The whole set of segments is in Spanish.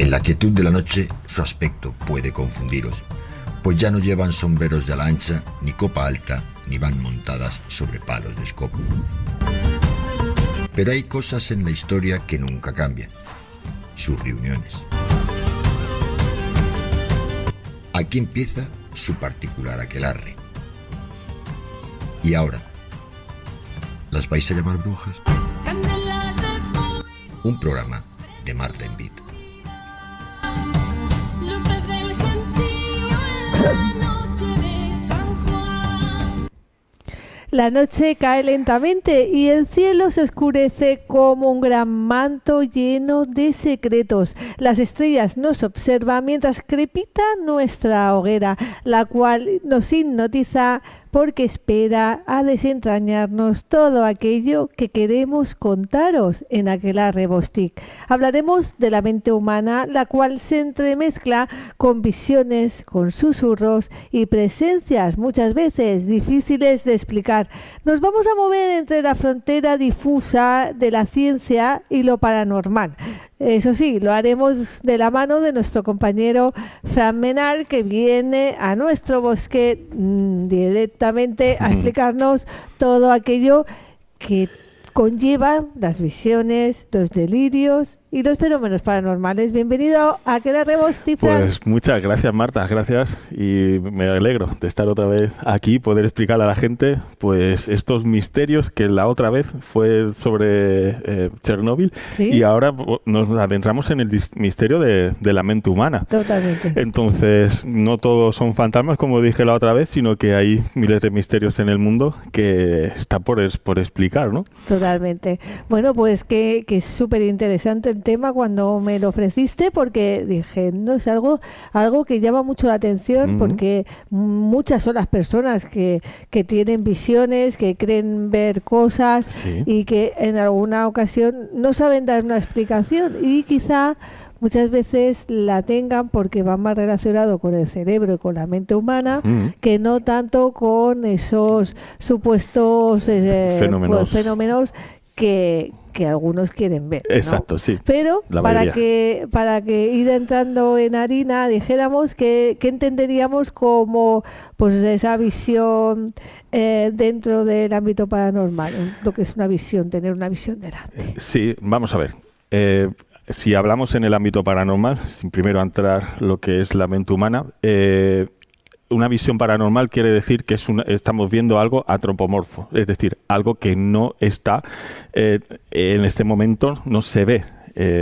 En la quietud de la noche, su aspecto puede confundiros, pues ya no llevan sombreros de ala ancha, ni copa alta, ni van montadas sobre palos de escoba. Pero hay cosas en la historia que nunca cambian: sus reuniones. Aquí empieza su particular aquelarre. Y ahora, ¿las vais a llamar brujas? Un programa de Marta Envid. La noche cae lentamente y el cielo se oscurece como un gran manto lleno de secretos. Las estrellas nos observan mientras crepita nuestra hoguera, la cual nos hipnotiza porque espera a desentrañarnos todo aquello que queremos contaros en Aquelarre Bostik. Hablaremos de la mente humana, la cual se entremezcla con visiones, con susurros y presencias muchas veces difíciles de explicar. Nos vamos a mover entre la frontera difusa de la ciencia y lo paranormal. Eso sí, lo haremos de la mano de nuestro compañero Fran Menal, que viene a nuestro bosque directamente a explicarnos todo aquello que conlleva las visiones, los delirios y los fenómenos paranormales. Bienvenido a Aquelarre Bostik, Fran. Pues muchas gracias, Marta, gracias, y me alegro de estar otra vez aquí, poder explicar a la gente pues estos misterios que la otra vez fue sobre Chernóbil. ¿Sí? Y ahora nos adentramos en el misterio de la mente humana. Totalmente. Entonces, no todos son fantasmas, como dije la otra vez, sino que hay miles de misterios en el mundo que está por explicar, ¿no? Totalmente. Bueno, pues que es súper interesante el tema cuando me lo ofreciste, porque dije, no, es algo que llama mucho la atención, porque muchas son las personas que tienen visiones, que creen ver cosas, sí, y que en alguna ocasión no saben dar una explicación, y quizá muchas veces la tengan porque va más relacionado con el cerebro y con la mente humana, que no tanto con esos supuestos fenómenos que algunos quieren ver, ¿no? Exacto, sí. Pero para que ir entrando en harina, dijéramos que entenderíamos como pues esa visión dentro del ámbito paranormal, lo que es una visión, tener una visión delante. Sí, vamos a ver. Si hablamos en el ámbito paranormal, sin primero entrar lo que es la mente humana, una visión paranormal quiere decir que estamos viendo algo antropomorfo, es decir, algo que no está en este momento, no se ve.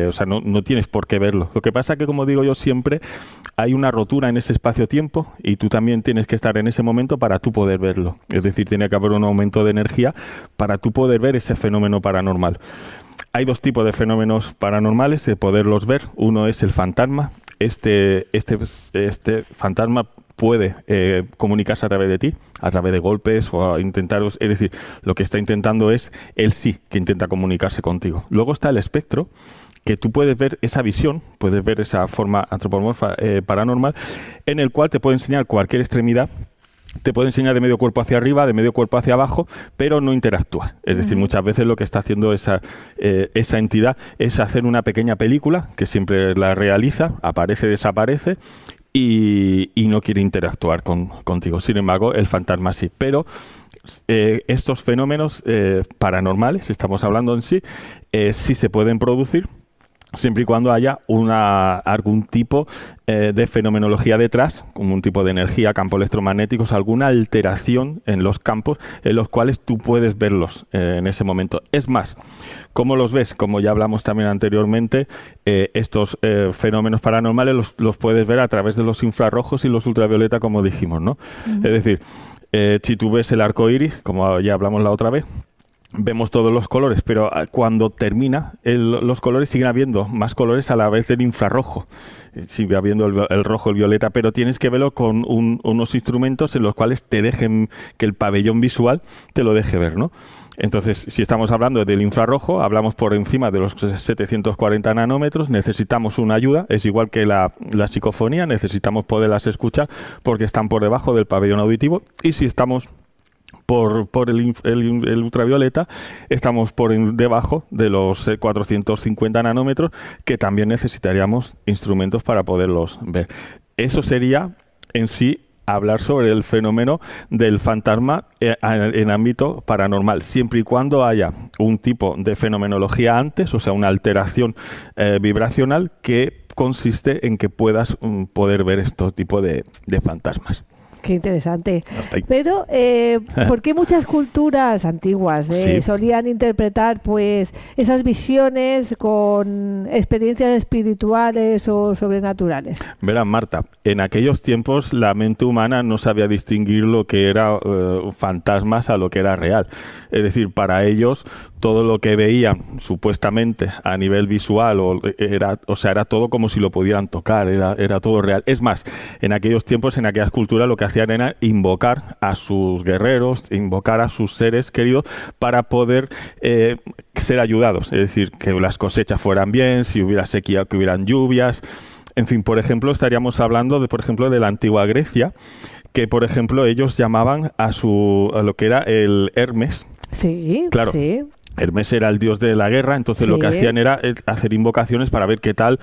O sea, no tienes por qué verlo. Lo que pasa es que, como digo yo siempre, hay una rotura en ese espacio-tiempo y tú también tienes que estar en ese momento para tú poder verlo. Es decir, tiene que haber un aumento de energía para tú poder ver ese fenómeno paranormal. Hay dos tipos de fenómenos paranormales de poderlos ver. Uno es el fantasma. Este fantasma puede comunicarse a través de ti, a través de golpes o a intentar, es decir, lo que está intentando es él sí que intenta comunicarse contigo. Luego está el espectro, que tú puedes ver esa visión, puedes ver esa forma antropomorfa paranormal, en el cual te puede enseñar cualquier extremidad. Te puede enseñar de medio cuerpo hacia arriba, de medio cuerpo hacia abajo, pero no interactúa. Es decir, muchas veces lo que está haciendo esa entidad es hacer una pequeña película, que siempre la realiza, aparece, desaparece, y no quiere interactuar contigo. Sin embargo, el fantasma sí. Pero estos fenómenos paranormales, estamos hablando en sí, sí se pueden producir, siempre y cuando haya algún tipo de fenomenología detrás, como un tipo de energía, campos electromagnéticos, alguna alteración en los campos en los cuales tú puedes verlos en ese momento. Es más, ¿cómo los ves? Como ya hablamos también anteriormente, estos fenómenos paranormales los puedes ver a través de los infrarrojos y los ultravioleta, como dijimos, ¿no? Es decir, si tú ves el arco iris, como ya hablamos la otra vez, vemos todos los colores, pero cuando termina los colores siguen habiendo más colores a la vez del infrarrojo. Sigue habiendo el rojo, el violeta, pero tienes que verlo con unos instrumentos en los cuales te dejen, que el pabellón visual te lo deje ver, ¿no? Entonces, si estamos hablando del infrarrojo, hablamos por encima de los 740 nanómetros, necesitamos una ayuda, es igual que la psicofonía, necesitamos poderlas escuchar porque están por debajo del pabellón auditivo, y si estamos por el ultravioleta, estamos debajo de los 450 nanómetros, que también necesitaríamos instrumentos para poderlos ver. Eso sería en sí hablar sobre el fenómeno del fantasma en ámbito paranormal, siempre y cuando haya un tipo de fenomenología antes, o sea, una alteración vibracional que consiste en que puedas poder ver estos tipos de fantasmas. Qué interesante. Pero, ¿por qué muchas culturas antiguas Sí. solían interpretar pues esas visiones con experiencias espirituales o sobrenaturales? Verán, Marta, en aquellos tiempos la mente humana no sabía distinguir lo que era fantasmas a lo que era real. Es decir, para ellos todo lo que veían supuestamente a nivel visual era todo como si lo pudieran tocar, era todo real. Es más, en aquellos tiempos, en aquellas culturas, lo que hacían era invocar a sus guerreros, invocar a sus seres queridos para poder ser ayudados. Es decir, que las cosechas fueran bien, si hubiera sequía, que hubieran lluvias. En fin, por ejemplo, estaríamos hablando de la antigua Grecia, que por ejemplo ellos llamaban a lo que era el Hermes. Sí, Claro. sí. Hermes era el dios de la guerra, entonces Sí. lo que hacían era hacer invocaciones para ver qué tal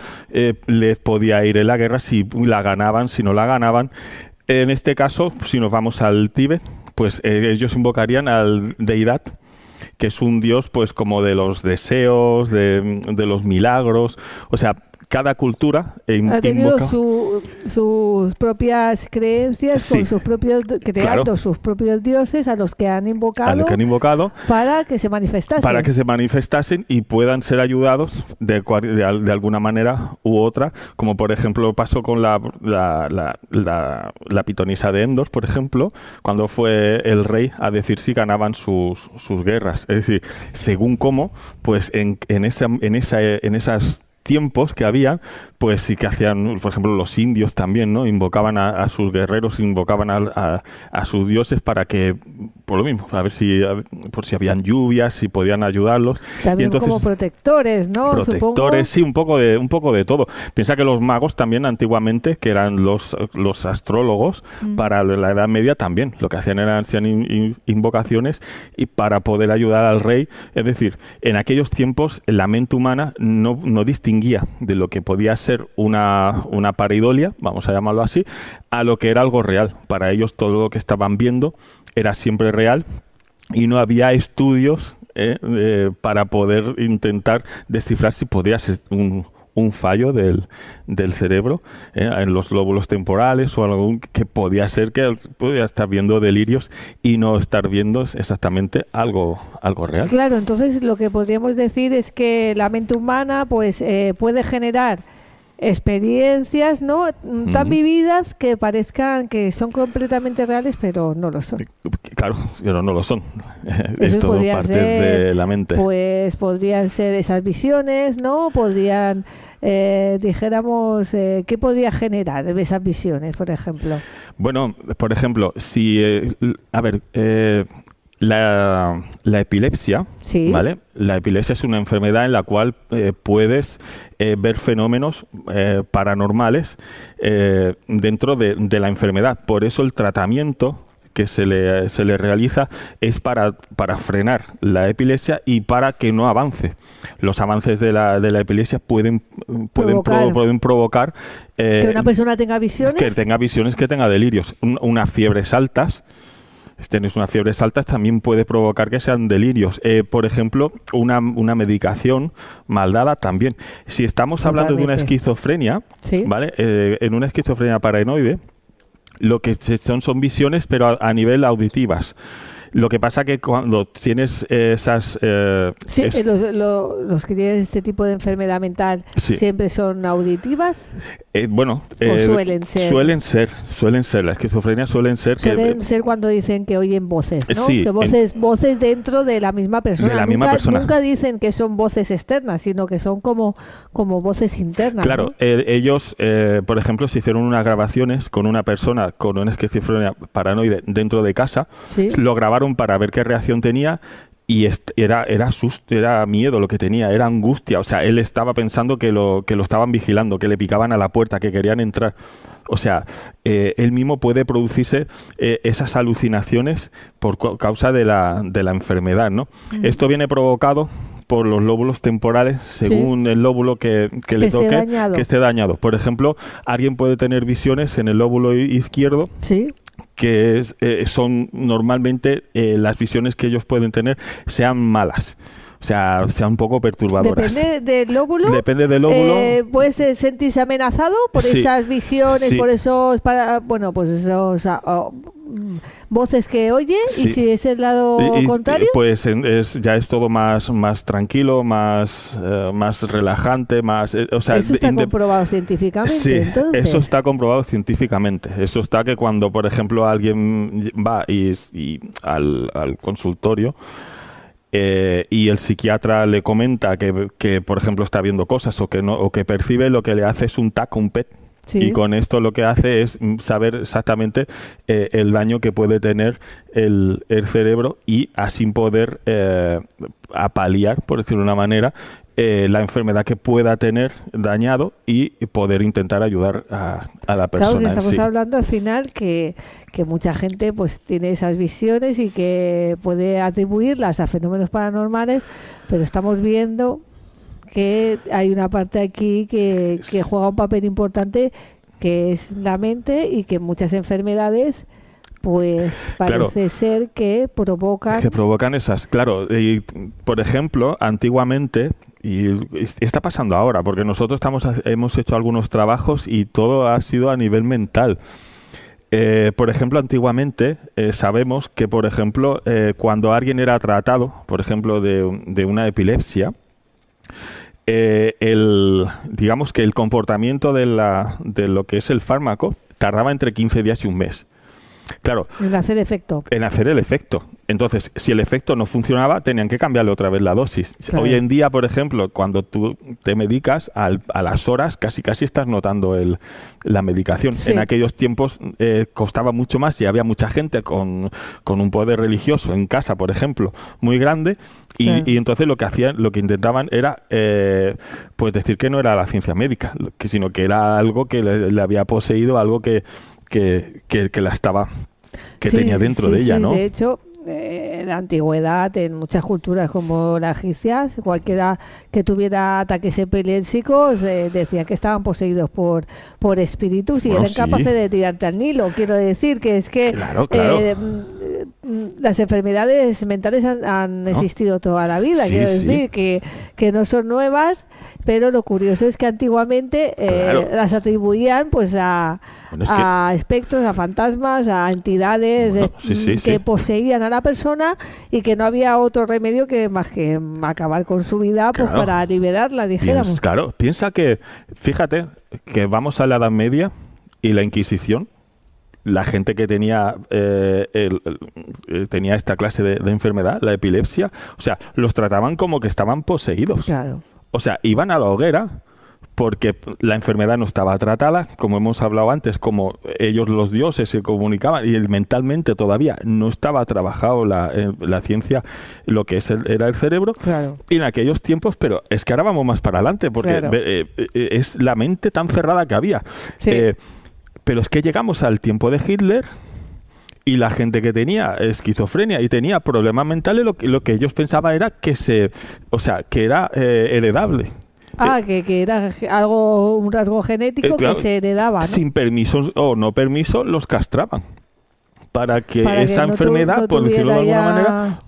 les podía ir en la guerra, si la ganaban, si no la ganaban. En este caso, si nos vamos al Tíbet, pues ellos invocarían al Deidad, que es un dios pues como de los deseos, de los milagros, o sea, cada cultura Ha tenido invoca... sus propias creencias, Sí. con sus propios, creando Claro. sus propios dioses a los que han a invocado lo que han invocado para que se manifestasen. para que se manifestasen y puedan ser ayudados de alguna manera u otra, como por ejemplo pasó con la pitonisa de Endor, por ejemplo, cuando fue el rey a decir si ganaban sus guerras. Es decir, según cómo, pues en esas tiempos que había, pues sí que hacían, por ejemplo, los indios también, ¿no? Invocaban a sus guerreros, invocaban a sus dioses para que, por lo mismo, a ver por si habían lluvias, si podían ayudarlos. También Y entonces, como protectores, ¿no? protectores, sí, un poco de todo. Piensa que los magos también antiguamente, que eran los astrólogos, para la Edad Media también, lo que hacían invocaciones y para poder ayudar al rey. Es decir, en aquellos tiempos la mente humana no distinguía de lo que podía ser una pareidolia, vamos a llamarlo así, a lo que era algo real. Para ellos todo lo que estaban viendo era siempre real y no había estudios para poder intentar descifrar si podía ser un fallo del cerebro en los lóbulos temporales o algo que podía ser que podía estar viendo delirios y no estar viendo exactamente algo real. Claro, entonces lo que podríamos decir es que la mente humana pues puede generar experiencias, ¿no? Tan vividas que parezcan que son completamente reales, pero no lo son. Claro, pero no lo son. Es Eso todo podría parte ser, de la mente. Pues podrían ser esas visiones, ¿no? Podrían, dijéramos, ¿qué podría generar esas visiones, por ejemplo? Bueno, por ejemplo, si, la epilepsia, Sí. ¿vale? La epilepsia es una enfermedad en la cual puedes ver fenómenos paranormales dentro de la enfermedad. Por eso el tratamiento que se le realiza es para frenar la epilepsia y para que no avance. Los avances de la epilepsia pueden provocar Que una persona tenga visiones. que tenga delirios. Unas fiebres altas. Si tienes unas fiebres altas también puede provocar que sean delirios. Por ejemplo, una medicación mal dada también. Si estamos hablando de una Totalmente. esquizofrenia, Sí. ¿vale? En una esquizofrenia paranoide, lo que son visiones, pero a nivel auditivas. Lo que pasa que cuando tienes esas... Sí, los que tienen este tipo de enfermedad mental Sí. siempre son auditivas. Suelen ser. Suelen ser. La esquizofrenia suelen ser... Suelen ser cuando dicen que oyen voces, ¿no? Sí, Que voces dentro de la misma persona. De la misma persona. Nunca dicen que son voces externas, sino que son como voces internas. Claro, ¿no? ellos, por ejemplo, se hicieron unas grabaciones con una persona con una esquizofrenia paranoide dentro de casa, Sí. lo grabaron para ver qué reacción tenía y era susto, era miedo lo que tenía, era angustia. O sea, él estaba pensando que lo estaban vigilando, que le picaban a la puerta, que querían entrar. O sea, él mismo puede producirse esas alucinaciones por causa de la enfermedad, ¿no? Esto viene provocado por los lóbulos temporales, según el lóbulo que le toque, que esté dañado. Por ejemplo, alguien puede tener visiones en el lóbulo izquierdo, que son normalmente las visiones que ellos pueden tener sean malas. O sea, sean un poco perturbadoras. Depende del lóbulo. Depende del lóbulo. Puedes sentirse amenazado por esas visiones, por esos, pues esos voces que oyes, y si es el lado contrario. Pues ya es todo más tranquilo, más relajante, más. O sea, eso está comprobado científicamente. Sí, entonces. Eso está comprobado científicamente. Eso está que cuando, por ejemplo, alguien va y al consultorio. Y el psiquiatra le comenta que, por ejemplo, está viendo cosas o que percibe, lo que le hace es un TAC, un PET. Sí. Y con esto lo que hace es saber exactamente el daño que puede tener el cerebro, y así poder apaliar, por decirlo de una manera, la enfermedad que pueda tener dañado, y poder intentar ayudar a la persona. Claro, que estamos hablando al final que mucha gente pues tiene esas visiones y que puede atribuirlas a fenómenos paranormales, pero estamos viendo que hay una parte aquí que juega un papel importante, que es la mente, y que muchas enfermedades pues parece ser que provocan esas. Claro, y, por ejemplo, antiguamente, y está pasando ahora, porque nosotros hemos hecho algunos trabajos y todo ha sido a nivel mental. Por ejemplo, antiguamente sabemos que, por ejemplo, cuando alguien era tratado, por ejemplo, de una epilepsia, digamos que el comportamiento de lo que es el fármaco tardaba entre 15 días y un mes. Claro. En hacer efecto. En hacer el efecto. Entonces, si el efecto no funcionaba, tenían que cambiarle otra vez la dosis. Claro. Hoy en día, por ejemplo, cuando tú te medicas, a las horas casi estás notando la medicación. Sí. En aquellos tiempos costaba mucho más, y había mucha gente con un poder religioso en casa, por ejemplo, muy grande, y entonces lo que intentaban era pues decir que no era la ciencia médica, sino que era algo que le había poseído, algo que la estaba, que tenía dentro de ella, ¿no? De hecho, en la antigüedad, en muchas culturas como la egipcia, cualquiera que tuviera ataques epilépticos decía que estaban poseídos por espíritus, y eran capaces de tirarte al Nilo. Quiero decir que es que claro. Las enfermedades mentales han existido toda la vida. Quiero decir que no son nuevas, pero lo curioso es que antiguamente las atribuían pues a espectros, a fantasmas, a entidades que poseían a la persona, y que no había otro remedio más que acabar con su vida pues para liberarla, dijéramos. Piensa que, fíjate, que vamos a la Edad Media y la Inquisición. La gente que tenía esta clase de enfermedad, la epilepsia, o sea, los trataban como que estaban poseídos. Claro. O sea, iban a la hoguera porque la enfermedad no estaba tratada, como hemos hablado antes, como ellos los dioses se comunicaban, y mentalmente todavía no estaba trabajado la ciencia, lo que era el cerebro. Claro. Y en aquellos tiempos, pero es que ahora vamos más para adelante, porque es la mente tan cerrada que había. Sí. Pero es que llegamos al tiempo de Hitler, y la gente que tenía esquizofrenia y tenía problemas mentales, lo que ellos pensaban era que era heredable. Que era un rasgo genético que se heredaba, ¿no? Sin permiso o no permiso, los castraban. Para que esa enfermedad, por decirlo de alguna manera,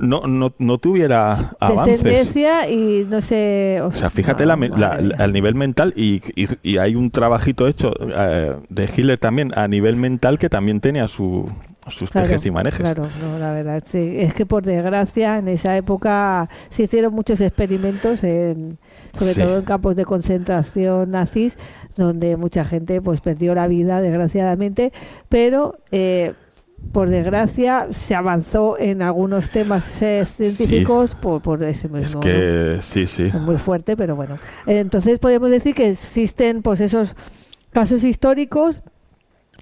no tuviera avances. Descendencia y no sé... O sea, fíjate al nivel mental, y hay un trabajito hecho de Hitler también a nivel mental, que también tenía sus tejes y manejes. Claro, la verdad es que, por desgracia, en esa época se hicieron muchos experimentos, sobre todo en campos de concentración nazis, donde mucha gente pues perdió la vida, desgraciadamente, pero por desgracia se avanzó en algunos temas científicos por ese mismo. Es que Es muy fuerte, pero bueno. Entonces podemos decir que existen pues esos casos históricos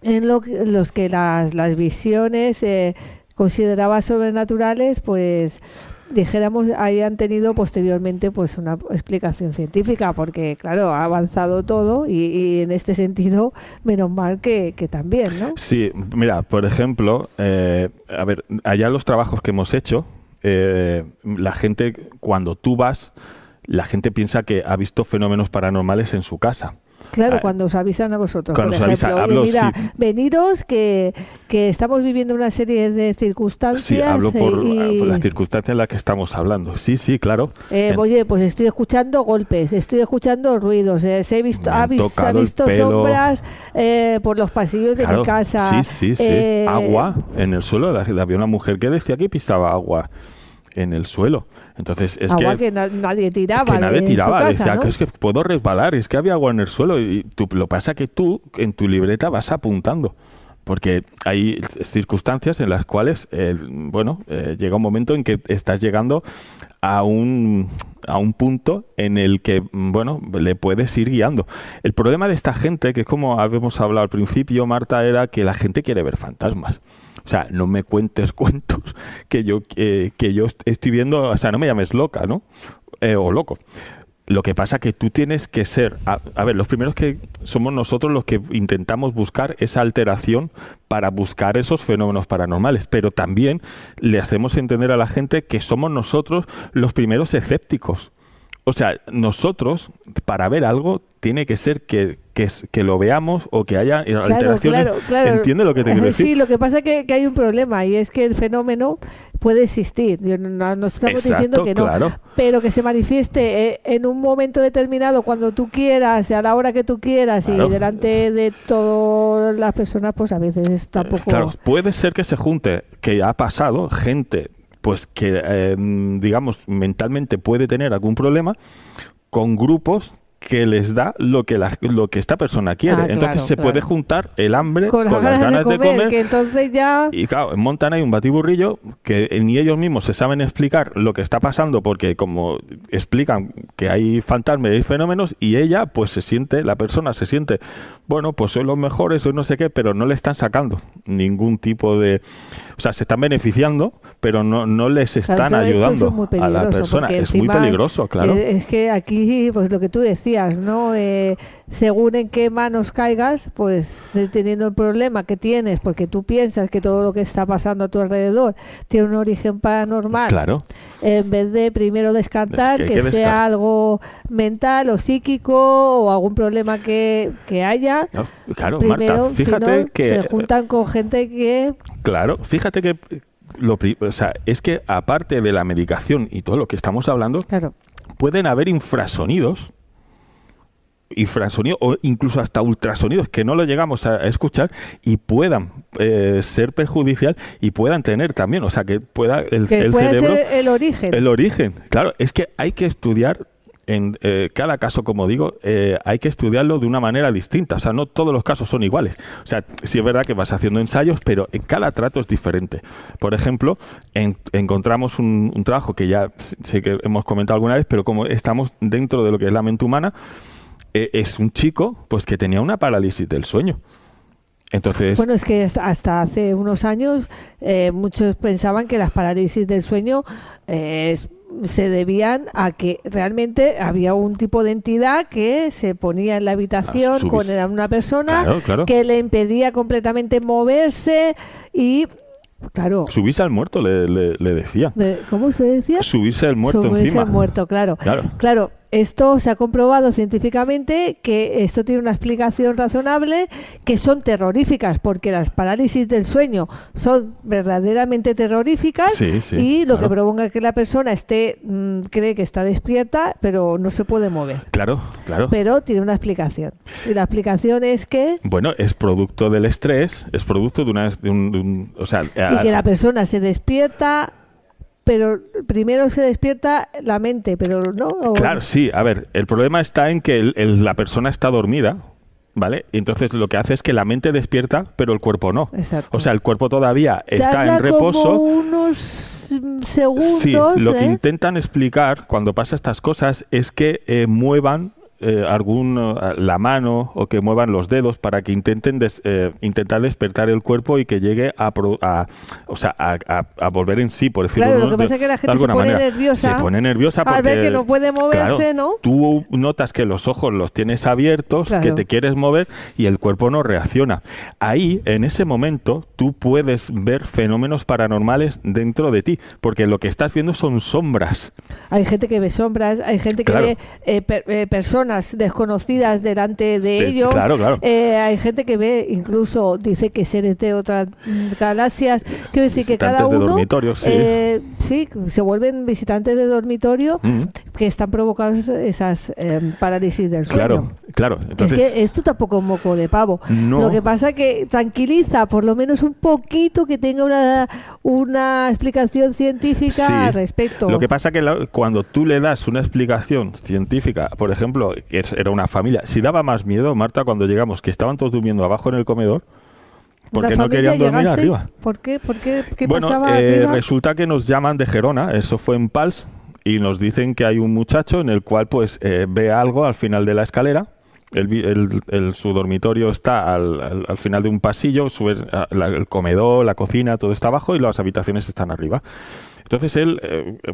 en los que las visiones consideradas sobrenaturales pues dijéramos, hayan tenido posteriormente pues una explicación científica, porque claro, ha avanzado todo y en este sentido, menos mal que también, ¿no? Sí, mira, por ejemplo, a ver, allá los trabajos que hemos hecho, la gente, cuando tú vas, la gente piensa que ha visto fenómenos paranormales en su casa. Claro, cuando os avisan a vosotros, cuando por ejemplo, os avisa, oye, mira, sí. veniros que estamos viviendo una serie de circunstancias. Sí, hablo por las circunstancias en las que estamos hablando. Sí, sí, claro. Oye, pues estoy escuchando golpes, estoy escuchando ruidos, ha visto sombras por los pasillos de mi casa. Sí. Agua en el suelo. Había una mujer que decía que pisaba agua en el suelo. Entonces es agua que nadie tiraba. Que nadie tiraba. Casa, decía, ¿no? que es que puedo resbalar, es que había agua en el suelo. Y lo pasa que tú, en tu libreta, vas apuntando. Porque hay circunstancias en las cuales, llega un momento en que estás llegando a un punto en el que, le puedes ir guiando. El problema de esta gente, que es como habíamos hablado al principio, Marta, era que la gente quiere ver fantasmas. O sea, no me cuentes cuentos que yo estoy viendo, o sea, no me llames loca, ¿no? O loco. Lo que pasa que tú tienes que ser... A ver, los primeros que somos nosotros los que intentamos buscar esa alteración para buscar esos fenómenos paranormales, pero también le hacemos entender a la gente que somos nosotros los primeros escépticos. O sea, nosotros, para ver algo, tiene que ser que lo veamos o que haya alteraciones. Claro. ¿Entiendes lo que te quiero decir? Sí, lo que pasa es que hay un problema, y es que el fenómeno puede existir. No estamos diciendo que no, claro. Pero que se manifieste en un momento determinado, cuando tú quieras, a la hora que tú quieras, claro. Y delante de todas las personas, pues a veces es tampoco... Claro, puede ser que se junte, que ha pasado gente... pues que, digamos, mentalmente puede tener algún problema con grupos que les da lo que esta persona quiere. Entonces se puede juntar el hambre con las ganas de comer, que entonces ya... Y claro, montan ahí un batiburrillo que ni ellos mismos se saben explicar lo que está pasando, porque como explican que hay fantasmas y hay fenómenos, y ella, pues la persona se siente, bueno, pues soy los mejores, soy no sé qué, pero no le están sacando ningún tipo de... O sea, se están beneficiando, pero no les están ayudando a la persona. Es muy peligroso, claro. Es que aquí, pues lo que tú decías, ¿no? Según en qué manos caigas, pues teniendo el problema que tienes, porque tú piensas que todo lo que está pasando a tu alrededor tiene un origen paranormal, claro. En vez de primero descartar que sea algo mental o psíquico o algún problema que haya. No, claro, primero, Marta, fíjate si no, que... se juntan con gente que... Claro, fíjate que... es que aparte de la medicación y todo lo que estamos hablando, claro. Pueden haber infrasonidos o incluso hasta ultrasonidos que no lo llegamos a escuchar y puedan ser perjudicial y puedan tener también, o sea, que pueda el cerebro ser el origen. El origen, claro, es que hay que estudiar en cada caso, como digo, hay que estudiarlo de una manera distinta. O sea, no todos los casos son iguales. O sea, sí es verdad que vas haciendo ensayos, pero en cada trato es diferente. Por ejemplo, encontramos un trabajo que ya sé que hemos comentado alguna vez, pero como estamos dentro de lo que es la mente humana, es un chico pues que tenía una parálisis del sueño. Entonces, bueno, es que hasta hace unos años muchos pensaban que las parálisis del sueño se debían a que realmente había un tipo de entidad que se ponía en la habitación con una persona, claro. Que le impedía completamente moverse y... Claro. Subirse al muerto, le decía. ¿Cómo se decía? Subirse al muerto encima. Subirse al muerto, claro. Esto se ha comprobado científicamente que esto tiene una explicación razonable, que son terroríficas, porque las parálisis del sueño son verdaderamente terroríficas y lo que provoca que la persona cree que está despierta, pero no se puede mover. Claro. Pero tiene una explicación. Y la explicación es que... Bueno, es producto del estrés, es producto de y que la persona se despierta... Pero primero se despierta la mente, pero no... Claro, sí. A ver, el problema está en que la persona está dormida, ¿vale? Y entonces lo que hace es que la mente despierta, pero el cuerpo no. Exacto. O sea, el cuerpo todavía está en reposo. Como unos segundos. Sí, lo que intentan explicar cuando pasa estas cosas es que muevan la mano o que muevan los dedos para que intenten intentar despertar el cuerpo y que llegue a volver en sí, por decirlo Claro, lo que pasa es que la gente se pone nerviosa. Se pone nerviosa al porque ver que no puede moverse, claro, ¿no? Tú notas que los ojos los tienes abiertos, Claro. que te quieres mover y el cuerpo no reacciona. Ahí, en ese momento, tú puedes ver fenómenos paranormales dentro de ti, porque lo que estás viendo son sombras. Hay gente que ve sombras, hay gente que Claro. ve personas desconocidas delante de ellos. Claro, claro. Hay gente que ve, incluso dice que seres de otras galaxias. Quiero decir que cada Visitantes de uno dormitorio, sí. sí, se vuelven visitantes de dormitorio que están provocados esas parálisis del sueño. Claro. Entonces, es que esto tampoco es moco de pavo. No. Lo que pasa que tranquiliza, por lo menos un poquito, que tenga una explicación científica sí. al respecto. Lo que pasa que cuando tú le das una explicación científica, por ejemplo, que era una familia, si daba más miedo, Marta, cuando llegamos, que estaban todos durmiendo abajo en el comedor, porque ¿Una no querían familia dormir llegasteis? arriba. ¿Por qué? ¿Qué Bueno, pasaba arriba? resulta que nos llaman de Gerona, eso fue en Pals, y nos dicen que hay un muchacho en el cual pues ve algo al final de la escalera. Su dormitorio está al final de un pasillo, el comedor, la cocina, todo está abajo y las habitaciones están arriba. Entonces él,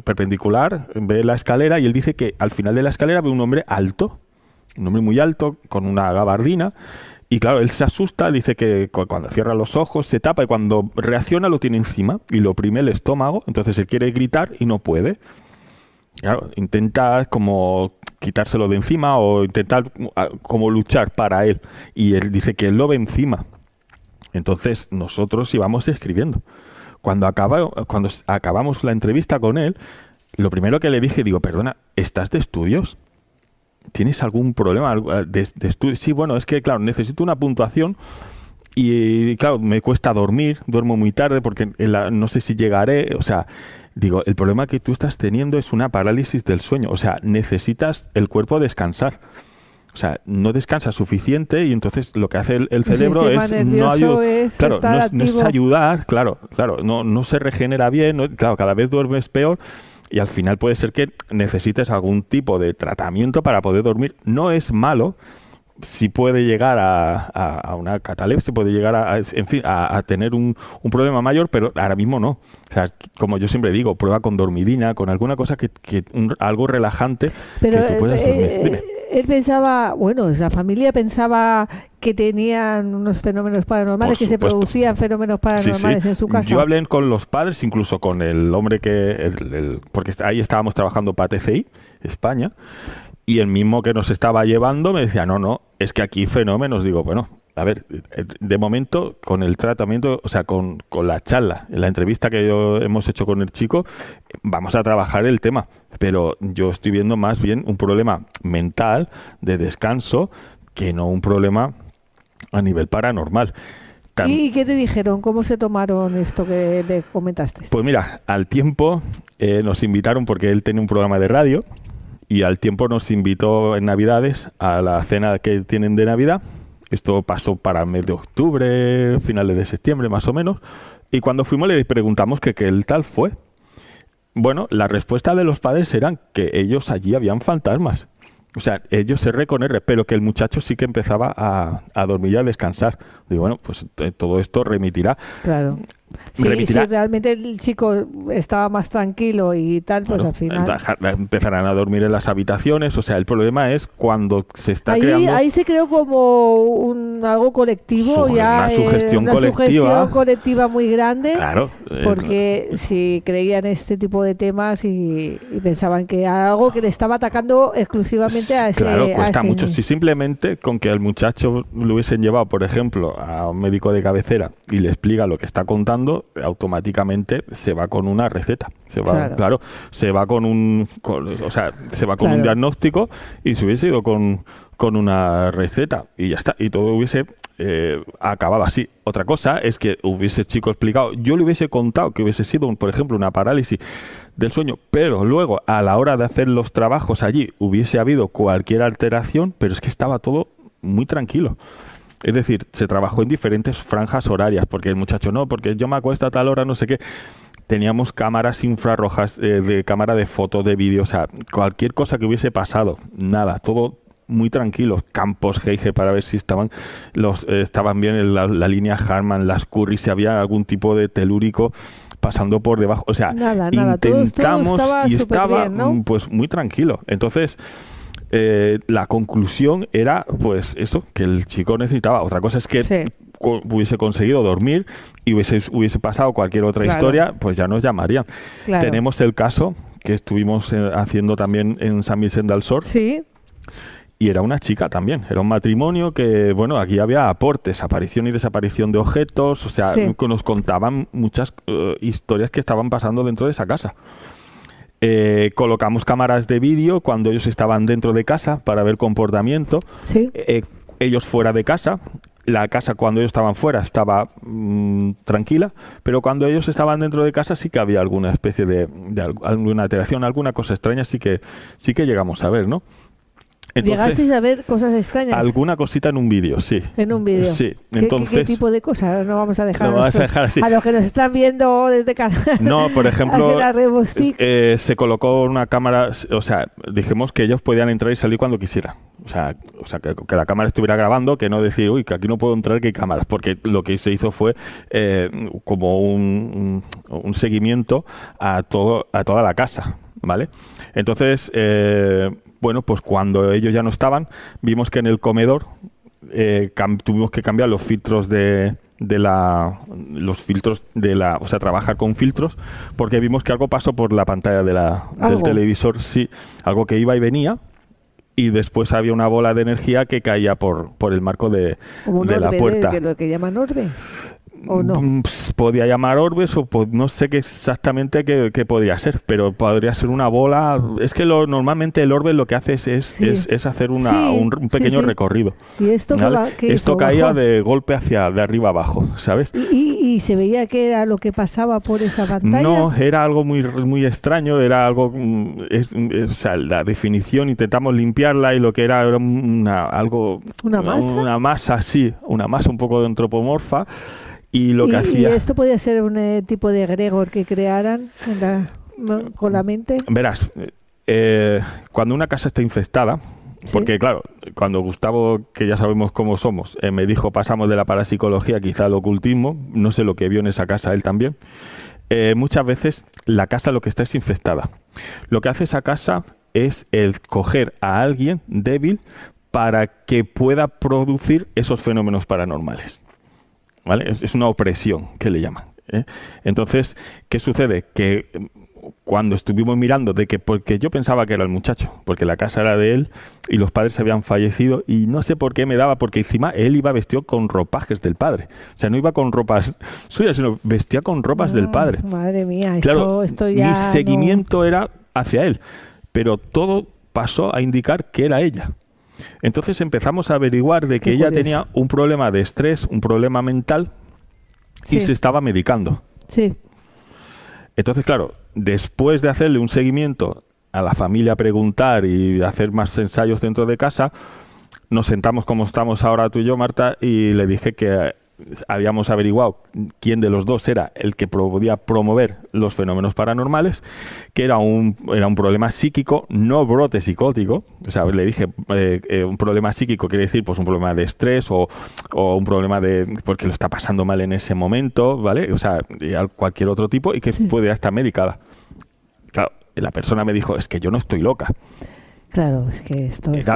perpendicular, ve la escalera y él dice que al final de la escalera ve un hombre alto, un hombre muy alto, con una gabardina. Y claro, él se asusta, dice que cuando cierra los ojos se tapa y cuando reacciona lo tiene encima y lo oprime el estómago. Entonces él quiere gritar y no puede. Claro, intenta como quitárselo de encima o intentar como luchar para él. Y él dice que él lo ve encima. Entonces nosotros íbamos escribiendo. Cuando acabamos la entrevista con él, lo primero que le dije, digo, perdona, ¿estás de estudios? ¿Tienes algún problema de estudios? Sí, bueno, es que claro, necesito una puntuación y claro, me cuesta dormir, duermo muy tarde porque no sé si llegaré, o sea, digo, el problema que tú estás teniendo es una parálisis del sueño, o sea, necesitas el cuerpo descansar. O sea, no descansa suficiente y entonces lo que hace el cerebro es no ayudar. Claro, no es ayudar, claro, no se regenera bien, claro, cada vez duermes peor y al final puede ser que necesites algún tipo de tratamiento para poder dormir. No es malo, sí puede llegar a una catalepsia, puede llegar a tener un problema mayor, pero ahora mismo no. O sea, como yo siempre digo, prueba con dormidina, con alguna cosa algo relajante pero que tú puedas dormir. Dime. Él pensaba, bueno, esa familia pensaba que tenían unos fenómenos paranormales, que se producían fenómenos paranormales en su casa. Yo hablé con los padres, incluso con el hombre porque ahí estábamos trabajando para TCI, España, y el mismo que nos estaba llevando me decía, no, es que aquí fenómenos. Digo, bueno, a ver, de momento con el tratamiento, o sea, con la charla, la entrevista que hemos hecho con el chico, vamos a trabajar el tema, pero yo estoy viendo más bien un problema mental de descanso que no un problema a nivel paranormal. ¿Y qué te dijeron? ¿Cómo se tomaron esto que le comentaste? Pues mira, al tiempo nos invitaron porque él tenía un programa de radio y al tiempo nos invitó en Navidades a la cena que tienen de Navidad. Esto pasó para mes de octubre, finales de septiembre más o menos. Y cuando fuimos le preguntamos que qué tal fue. Bueno, la respuesta de los padres eran que ellos allí habían fantasmas. O sea, ellos R con R, pero que el muchacho sí que empezaba a dormir y a descansar. Digo, bueno, pues todo esto remitirá. Claro. Si realmente el chico estaba más tranquilo y tal, pues al final empezarán a dormir en las habitaciones. O sea, el problema es cuando se está creando... Ahí se creó como algo colectivo, una sugestión colectiva muy grande. Claro. Porque si creían este tipo de temas y pensaban que algo que le estaba atacando exclusivamente a ese... Claro, cuesta mucho. Si simplemente con que al muchacho lo hubiesen llevado, por ejemplo, a un médico de cabecera y le explica lo que está contando, automáticamente se va con una receta. Se va con un diagnóstico y se hubiese ido con una receta y ya está. Y todo hubiese acabado así. Otra cosa es que hubiese chico explicado, yo le hubiese contado que hubiese sido, por ejemplo, una parálisis del sueño, pero luego a la hora de hacer los trabajos allí hubiese habido cualquier alteración, pero es que estaba todo muy tranquilo. Es decir, se trabajó en diferentes franjas horarias, porque el muchacho no, porque yo me acuesto a tal hora, no sé qué. Teníamos cámaras infrarrojas, de cámara de fotos, de vídeo, o sea, cualquier cosa que hubiese pasado, nada, todo muy tranquilos. Campos, Geiger, para ver si estaban bien la línea Harman, las Curry, si había algún tipo de telúrico pasando por debajo. O sea, nada, intentamos todo estaba y estaba bien, ¿no? pues muy tranquilo. Entonces, la conclusión era pues eso, que el chico necesitaba. Otra cosa es que hubiese conseguido dormir y hubiese pasado cualquier otra historia, pues ya nos llamarían. Claro. Tenemos el caso que estuvimos haciendo también en San Vicente del Sor. Sí. Y era una chica también, era un matrimonio que, bueno, aquí había aportes, aparición y desaparición de objetos, o sea, nos contaban muchas historias que estaban pasando dentro de esa casa. Colocamos cámaras de vídeo cuando ellos estaban dentro de casa para ver comportamiento. Sí. Ellos fuera de casa. La casa, cuando ellos estaban fuera, estaba tranquila, pero cuando ellos estaban dentro de casa sí que había alguna especie de alguna alteración, alguna cosa extraña sí que llegamos a ver, ¿no? Entonces, ¿llegasteis a ver cosas extrañas? Alguna cosita en un vídeo, sí. En un vídeo. Sí. ¿Qué tipo de cosas? No vamos a dejar, así. A los que nos están viendo desde casa. No, por ejemplo, se colocó una cámara, o sea, dijimos que ellos podían entrar y salir cuando quisieran. O sea que la cámara estuviera grabando, que no decir, uy, que aquí no puedo entrar, que hay cámaras, porque lo que se hizo fue como un seguimiento a toda la casa, ¿vale? Entonces, bueno, pues cuando ellos ya no estaban, vimos que en el comedor tuvimos que cambiar los filtros o sea, trabajar con filtros, porque vimos que algo pasó por la pantalla del televisor, sí, algo que iba y venía, y después había una bola de energía que caía por el marco de la puerta. ¿Lo que llaman orbe? ¿O no? Podía llamar orbes o no sé exactamente qué podría ser, pero podría ser una bola. Es que normalmente el orbe lo que hace es hacer un pequeño recorrido. ¿Y esto esto caía de golpe de arriba abajo, ¿sabes? ¿Y se veía que era lo que pasaba por esa pantalla? No, era algo muy, muy extraño, era algo... o sea, la definición, intentamos limpiarla y lo que era algo... ¿Una masa? Una masa, sí, una masa un poco antropomorfa. Y lo que hacía... ¿Y esto podía ser un tipo de egregor que crearan con la mente? Verás, cuando una casa está infestada, porque claro, cuando Gustavo, que ya sabemos cómo somos, me dijo pasamos de la parapsicología quizá al ocultismo, no sé lo que vio en esa casa él también, muchas veces la casa lo que está es infestada. Lo que hace esa casa es el coger a alguien débil para que pueda producir esos fenómenos paranormales. ¿Vale? Es una opresión que le llaman, ¿eh? Entonces, ¿qué sucede? Que cuando estuvimos mirando porque yo pensaba que era el muchacho, porque la casa era de él y los padres habían fallecido y no sé por qué me daba, porque encima él iba vestido con ropajes del padre. O sea, no iba con ropas suyas, sino vestía con ropas del padre. Madre mía, claro, esto ya mi seguimiento era hacia él, pero todo pasó a indicar que era ella. Entonces empezamos a averiguar de que ella tenía un problema de estrés, un problema mental y se estaba medicando. Sí. Entonces, claro, después de hacerle un seguimiento a la familia, preguntar y hacer más ensayos dentro de casa, nos sentamos como estamos ahora tú y yo, Marta, y le dije que habíamos averiguado quién de los dos era el que podía promover los fenómenos paranormales, que era un problema psíquico, no brote psicótico. O sea, le dije, un problema psíquico quiere decir pues un problema de estrés o un problema porque lo está pasando mal en ese momento, ¿vale? O sea, cualquier otro tipo y que puede estar medicada. Claro, la persona me dijo, es que yo no estoy loca. Claro, es que esto es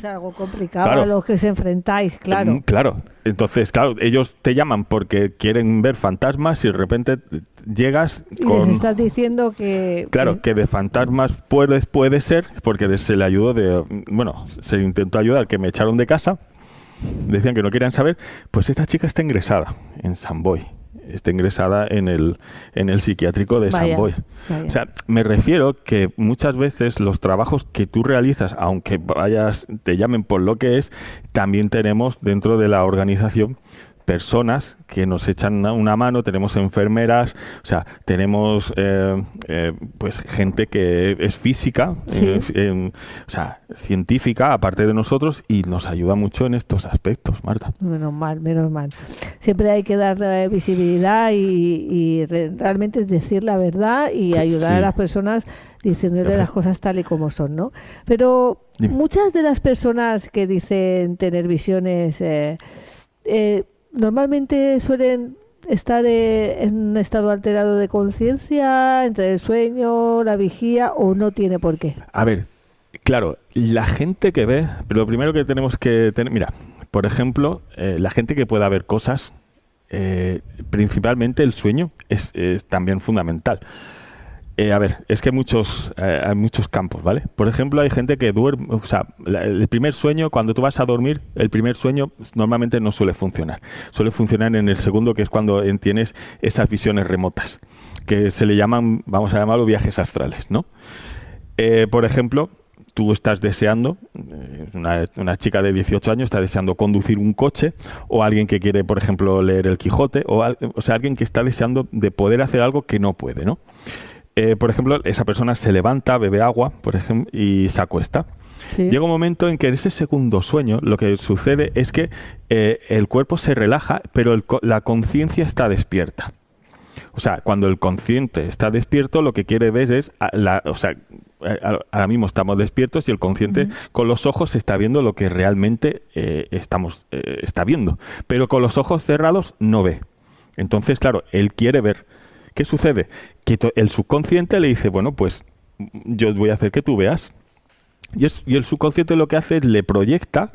algo complicado a lo que os enfrentáis, claro. Claro, entonces, claro, ellos te llaman porque quieren ver fantasmas y de repente llegas y les estás diciendo que... Claro, que de fantasmas puede ser, porque se le ayudó se intentó ayudar, que me echaron de casa, decían que no querían saber, pues esta chica está ingresada en San Boi. Está ingresada en el psiquiátrico de San Boi. O sea, me refiero que muchas veces los trabajos que tú realizas, aunque te llamen por lo que es, también tenemos dentro de la organización personas que nos echan una mano, tenemos enfermeras, o sea, tenemos pues gente que es física, Sí. o sea, científica, aparte de nosotros, y nos ayuda mucho en estos aspectos, Marta. Menos mal, menos mal. Siempre hay que dar visibilidad y realmente decir la verdad y ayudar Sí. a las personas diciéndole las cosas tal y como son, ¿no? Pero Dime. muchas de las personas que dicen tener visiones normalmente suelen estar en un estado alterado de conciencia, entre el sueño, la vigía, o no tiene por qué. A ver, claro, la gente que ve, lo primero que tenemos que tener, mira, por ejemplo, la gente que pueda ver cosas, principalmente el sueño es también fundamental. A ver, es que hay muchos campos, ¿vale? Por ejemplo, hay gente que duerme, o sea, el primer sueño, cuando tú vas a dormir, el primer sueño normalmente no suele funcionar. Suele funcionar en el segundo, que es cuando tienes esas visiones remotas, que se le llaman, vamos a llamarlo, viajes astrales, ¿no? Por ejemplo, tú estás deseando, una chica de 18 años está deseando conducir un coche, o alguien que quiere, por ejemplo, leer el Quijote, o sea, alguien que está deseando de poder hacer algo que no puede, ¿no? Por ejemplo, esa persona se levanta, bebe agua, por ejemplo, y se acuesta. Sí. Llega un momento en que en ese segundo sueño lo que sucede es que el cuerpo se relaja, pero la conciencia está despierta. O sea, cuando el consciente está despierto, lo que quiere ver es, ahora mismo estamos despiertos y el consciente con los ojos está viendo lo que realmente está viendo, pero con los ojos cerrados no ve. Entonces, claro, él quiere ver. ¿Qué sucede? Que el subconsciente le dice, bueno, pues yo voy a hacer que tú veas. Y el subconsciente lo que hace es le proyecta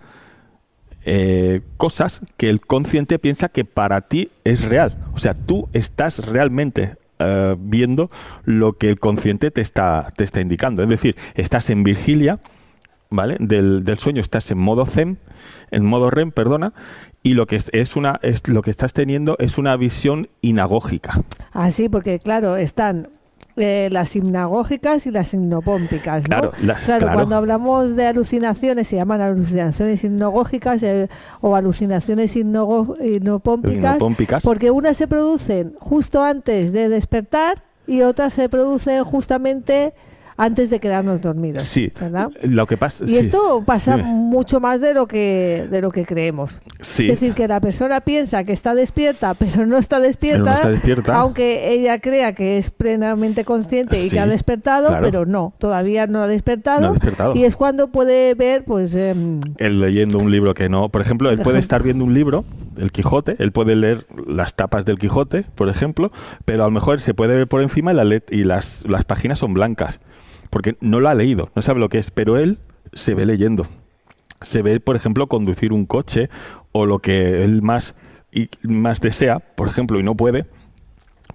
cosas que el consciente piensa que para ti es real. O sea, tú estás realmente viendo lo que el consciente te está indicando. Es decir, estás en vigilia, ¿vale? Del sueño, estás en modo Zen, en modo REM, perdona, y lo que lo que estás teniendo es una visión hinagógica. Ah, sí, porque claro, están las hipnagógicas y las hipnopómpicas, ¿no? Claro, cuando hablamos de alucinaciones se llaman alucinaciones hipnagógicas o alucinaciones hipnopómpicas, porque unas se producen justo antes de despertar y otras se producen justamente antes de quedarnos dormidos. Sí, ¿verdad? Lo que pasa, y sí. esto pasa mucho más de lo que creemos. Sí. Es decir, que la persona piensa que está despierta, pero no está despierta, aunque ella crea que es plenamente consciente y que ha despertado, pero no, todavía no ha despertado. Y es cuando puede ver, pues... él leyendo un libro que no... Por ejemplo, él puede estar viendo un libro, el Quijote, él puede leer las tapas del Quijote, por ejemplo, pero a lo mejor se puede ver por encima y las páginas son blancas. Porque no lo ha leído, no sabe lo que es, pero él se ve leyendo. Se ve, por ejemplo, conducir un coche o lo que él más desea, por ejemplo, y no puede,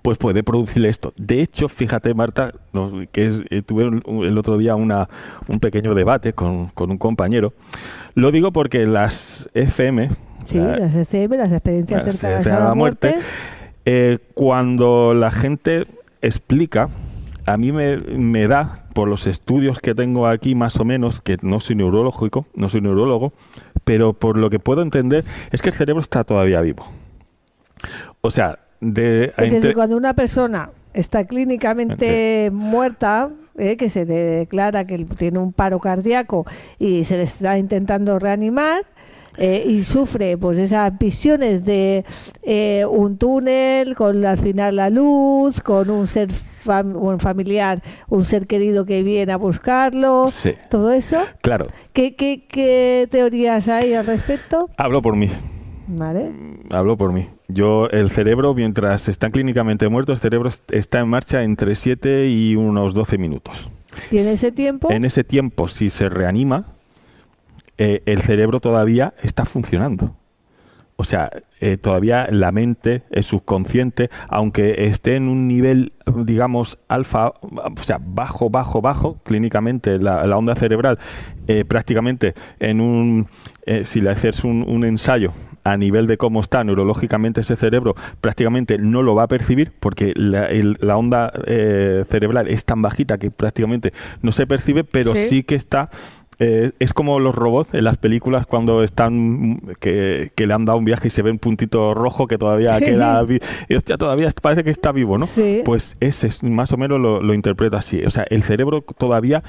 pues puede producirle esto. De hecho, fíjate, Marta, tuve el otro día un pequeño debate con un compañero. Lo digo porque las FM... Sí, las ECM, las experiencias cercanas a la muerte. Cuando la gente explica, a mí me da, por los estudios que tengo aquí más o menos, que no soy neurólogo, pero por lo que puedo entender es que el cerebro está todavía vivo. O sea, es decir, cuando una persona está clínicamente muerta, que se le declara que tiene un paro cardíaco y se le está intentando reanimar, y sufre pues esas visiones de un túnel con al final la luz, con un ser un familiar, un ser querido que viene a buscarlo, todo eso. Claro. ¿Qué teorías hay al respecto? Hablo por mí. Vale. Hablo por mí. El cerebro, mientras está clínicamente muerto, el cerebro está en marcha entre 7 y unos 12 minutos. ¿Y en ese tiempo? En ese tiempo, si se reanima, el cerebro todavía está funcionando. O sea, todavía la mente, el subconsciente, aunque esté en un nivel, digamos, alfa, o sea, bajo, clínicamente, la onda cerebral, prácticamente si le haces un ensayo a nivel de cómo está neurológicamente ese cerebro, prácticamente no lo va a percibir porque la onda cerebral es tan bajita que prácticamente no se percibe, pero sí que está Es como los robots en las películas cuando están que le han dado un viaje y se ve un puntito rojo que todavía queda y hostia, todavía parece que está vivo, ¿no? Sí. Pues ese más o menos lo interpreto así. O sea, el cerebro todavía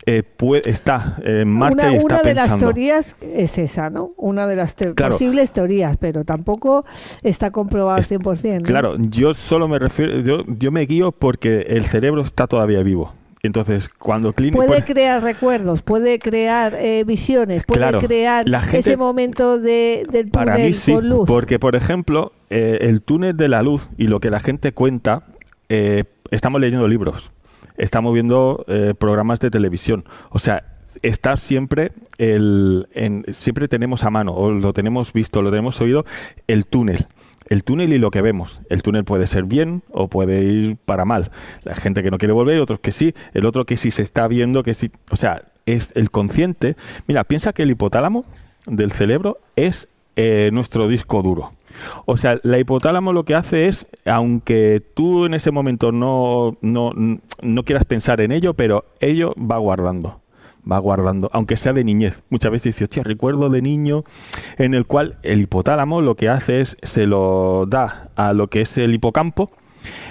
está en marcha y está una de pensando. las teorías es esa, ¿no? Una de las Claro. posibles teorías, pero tampoco está comprobado al 100%, ¿no? Claro, yo solo me refiero, yo me guío porque el cerebro está todavía vivo. Entonces, cuando puede crear recuerdos, puede crear visiones, puede claro, crear ese momento del túnel para mí sí, con luz. Porque, por ejemplo, el túnel de la luz y lo que la gente cuenta, estamos leyendo libros, estamos viendo programas de televisión. O sea, está siempre siempre tenemos a mano, o lo tenemos visto, lo tenemos oído, el túnel. El túnel y lo que vemos. El túnel puede ser bien o puede ir para mal. La gente que no quiere volver, otros que sí. El otro que sí se está viendo, que sí. O sea, es el consciente. Mira, piensa que el hipotálamo del cerebro es nuestro disco duro. O sea, la hipotálamo lo que hace es, aunque tú en ese momento no quieras pensar en ello, pero ello va guardando, aunque sea de niñez. Muchas veces dices, hostia, recuerdo de niño, en el cual el hipotálamo lo que hace es, se lo da a lo que es el hipocampo.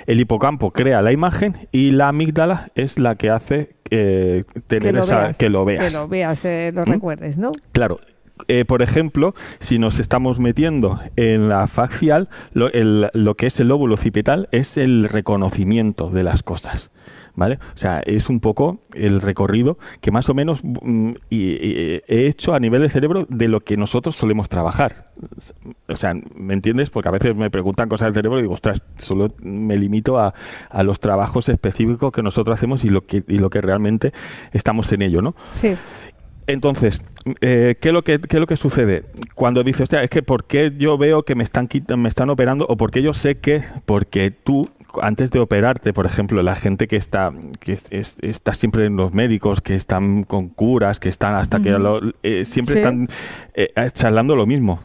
El hipocampo crea la imagen y la amígdala es la que hace que lo veas. Lo recuerdes, ¿no? Claro. Por ejemplo, si nos estamos metiendo en la facial, lo que es el lóbulo occipital es el reconocimiento de las cosas. ¿Vale? O sea, es un poco el recorrido que más o menos he hecho a nivel de cerebro de lo que nosotros solemos trabajar. O sea, ¿me entiendes? Porque a veces me preguntan cosas del cerebro y digo, ostras, solo me limito a los trabajos específicos que nosotros hacemos y lo que realmente estamos en ello, ¿no? Sí. Entonces, ¿qué es lo que sucede? Cuando dices, hostia, es que ¿por qué yo veo que me están operando? O ¿por qué yo sé que? Porque tú, antes de operarte, por ejemplo, la gente que está siempre en los médicos, que están con curas, que están hasta que siempre están charlando lo mismo.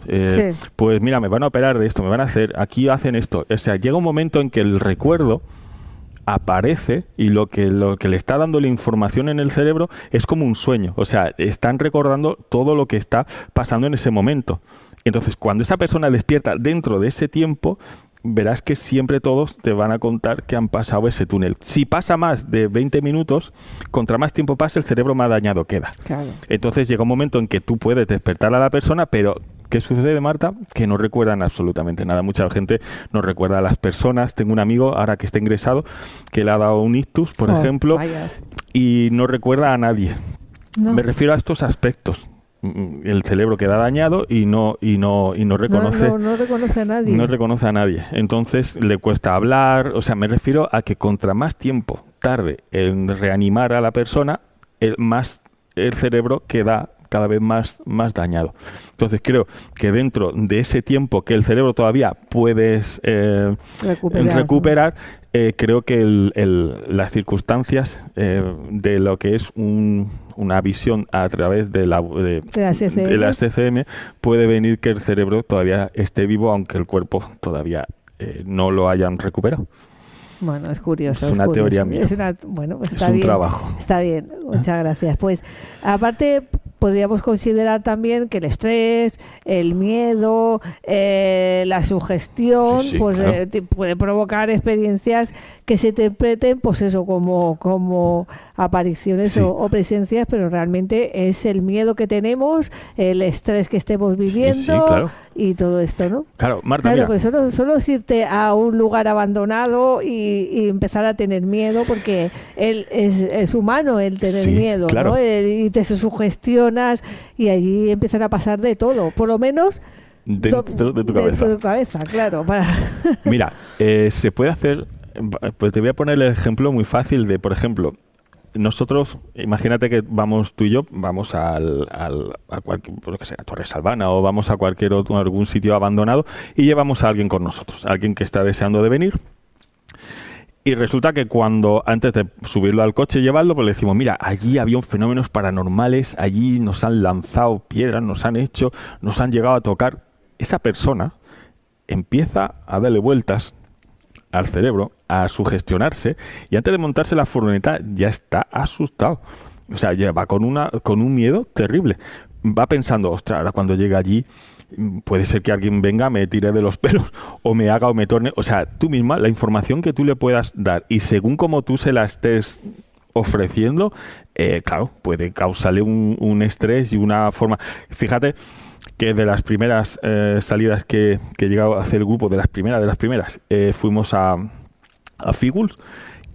Pues mira, me van a operar de esto, me van a hacer, aquí hacen esto. O sea, llega un momento en que el recuerdo aparece y lo que le está dando la información en el cerebro es como un sueño. O sea, están recordando todo lo que está pasando en ese momento. Entonces, cuando esa persona despierta dentro de ese tiempo, verás que siempre todos te van a contar que han pasado ese túnel. Si pasa más de 20 minutos, contra más tiempo pasa, el cerebro más dañado queda. Claro. Entonces llega un momento en que tú puedes despertar a la persona, pero ¿qué sucede, Marta? Que no recuerdan absolutamente nada. Mucha gente no recuerda a las personas. Tengo un amigo, ahora que está ingresado, que le ha dado un ictus, por ejemplo, vaya. Y no recuerda a nadie. No. Me refiero a estos aspectos. El cerebro queda dañado y no reconoce. No reconoce a nadie. No reconoce a nadie. Entonces le cuesta hablar. O sea, me refiero a que contra más tiempo tarde en reanimar a la persona, más el cerebro queda cada vez más dañado. Entonces creo que dentro de ese tiempo que el cerebro todavía puedes recuperar, creo que las circunstancias de lo que es una visión a través de la CCM puede venir que el cerebro todavía esté vivo, aunque el cuerpo todavía no lo hayan recuperado. Bueno, es curioso. Es una teoría mía. Bueno, pues es está un bien, trabajo. Está bien, muchas gracias. Pues aparte podríamos considerar también que el estrés, el miedo, la sugestión, claro, puede provocar experiencias que se interpreten, pues eso, como apariciones o presencias, pero realmente es el miedo que tenemos, el estrés que estemos viviendo, claro, y todo esto, ¿no? Claro, Marta, claro, mira. Pues solo es irte a un lugar abandonado y empezar a tener miedo, porque es humano el tener miedo, claro, ¿no? Y te sugestionas y allí empiezan a pasar de todo, por lo menos dentro de tu cabeza. Dentro de tu cabeza, claro. Mira, se puede hacer, pues te voy a poner el ejemplo muy fácil de, por ejemplo, nosotros, imagínate que vamos tú y yo, vamos a cualquier, por lo que sea, Torres Albana, o vamos a algún sitio abandonado y llevamos a alguien con nosotros, alguien que está deseando de venir. Y resulta que antes de subirlo al coche y llevarlo, pues le decimos, mira, allí había fenómenos paranormales, allí nos han lanzado piedras, nos han llegado a tocar. Esa persona empieza a darle vueltas al cerebro, a sugestionarse, y antes de montarse la furgoneta ya está asustado. O sea, va con un miedo terrible. Va pensando, ostras, ahora cuando llegue allí puede ser que alguien venga, me tire de los pelos o me haga o me torne. O sea, tú misma, la información que tú le puedas dar y según como tú se la estés ofreciendo, claro, puede causarle un estrés y una forma. Fíjate que de las primeras salidas que he llegado a hacer el grupo, de las primeras, fuimos a Fígols.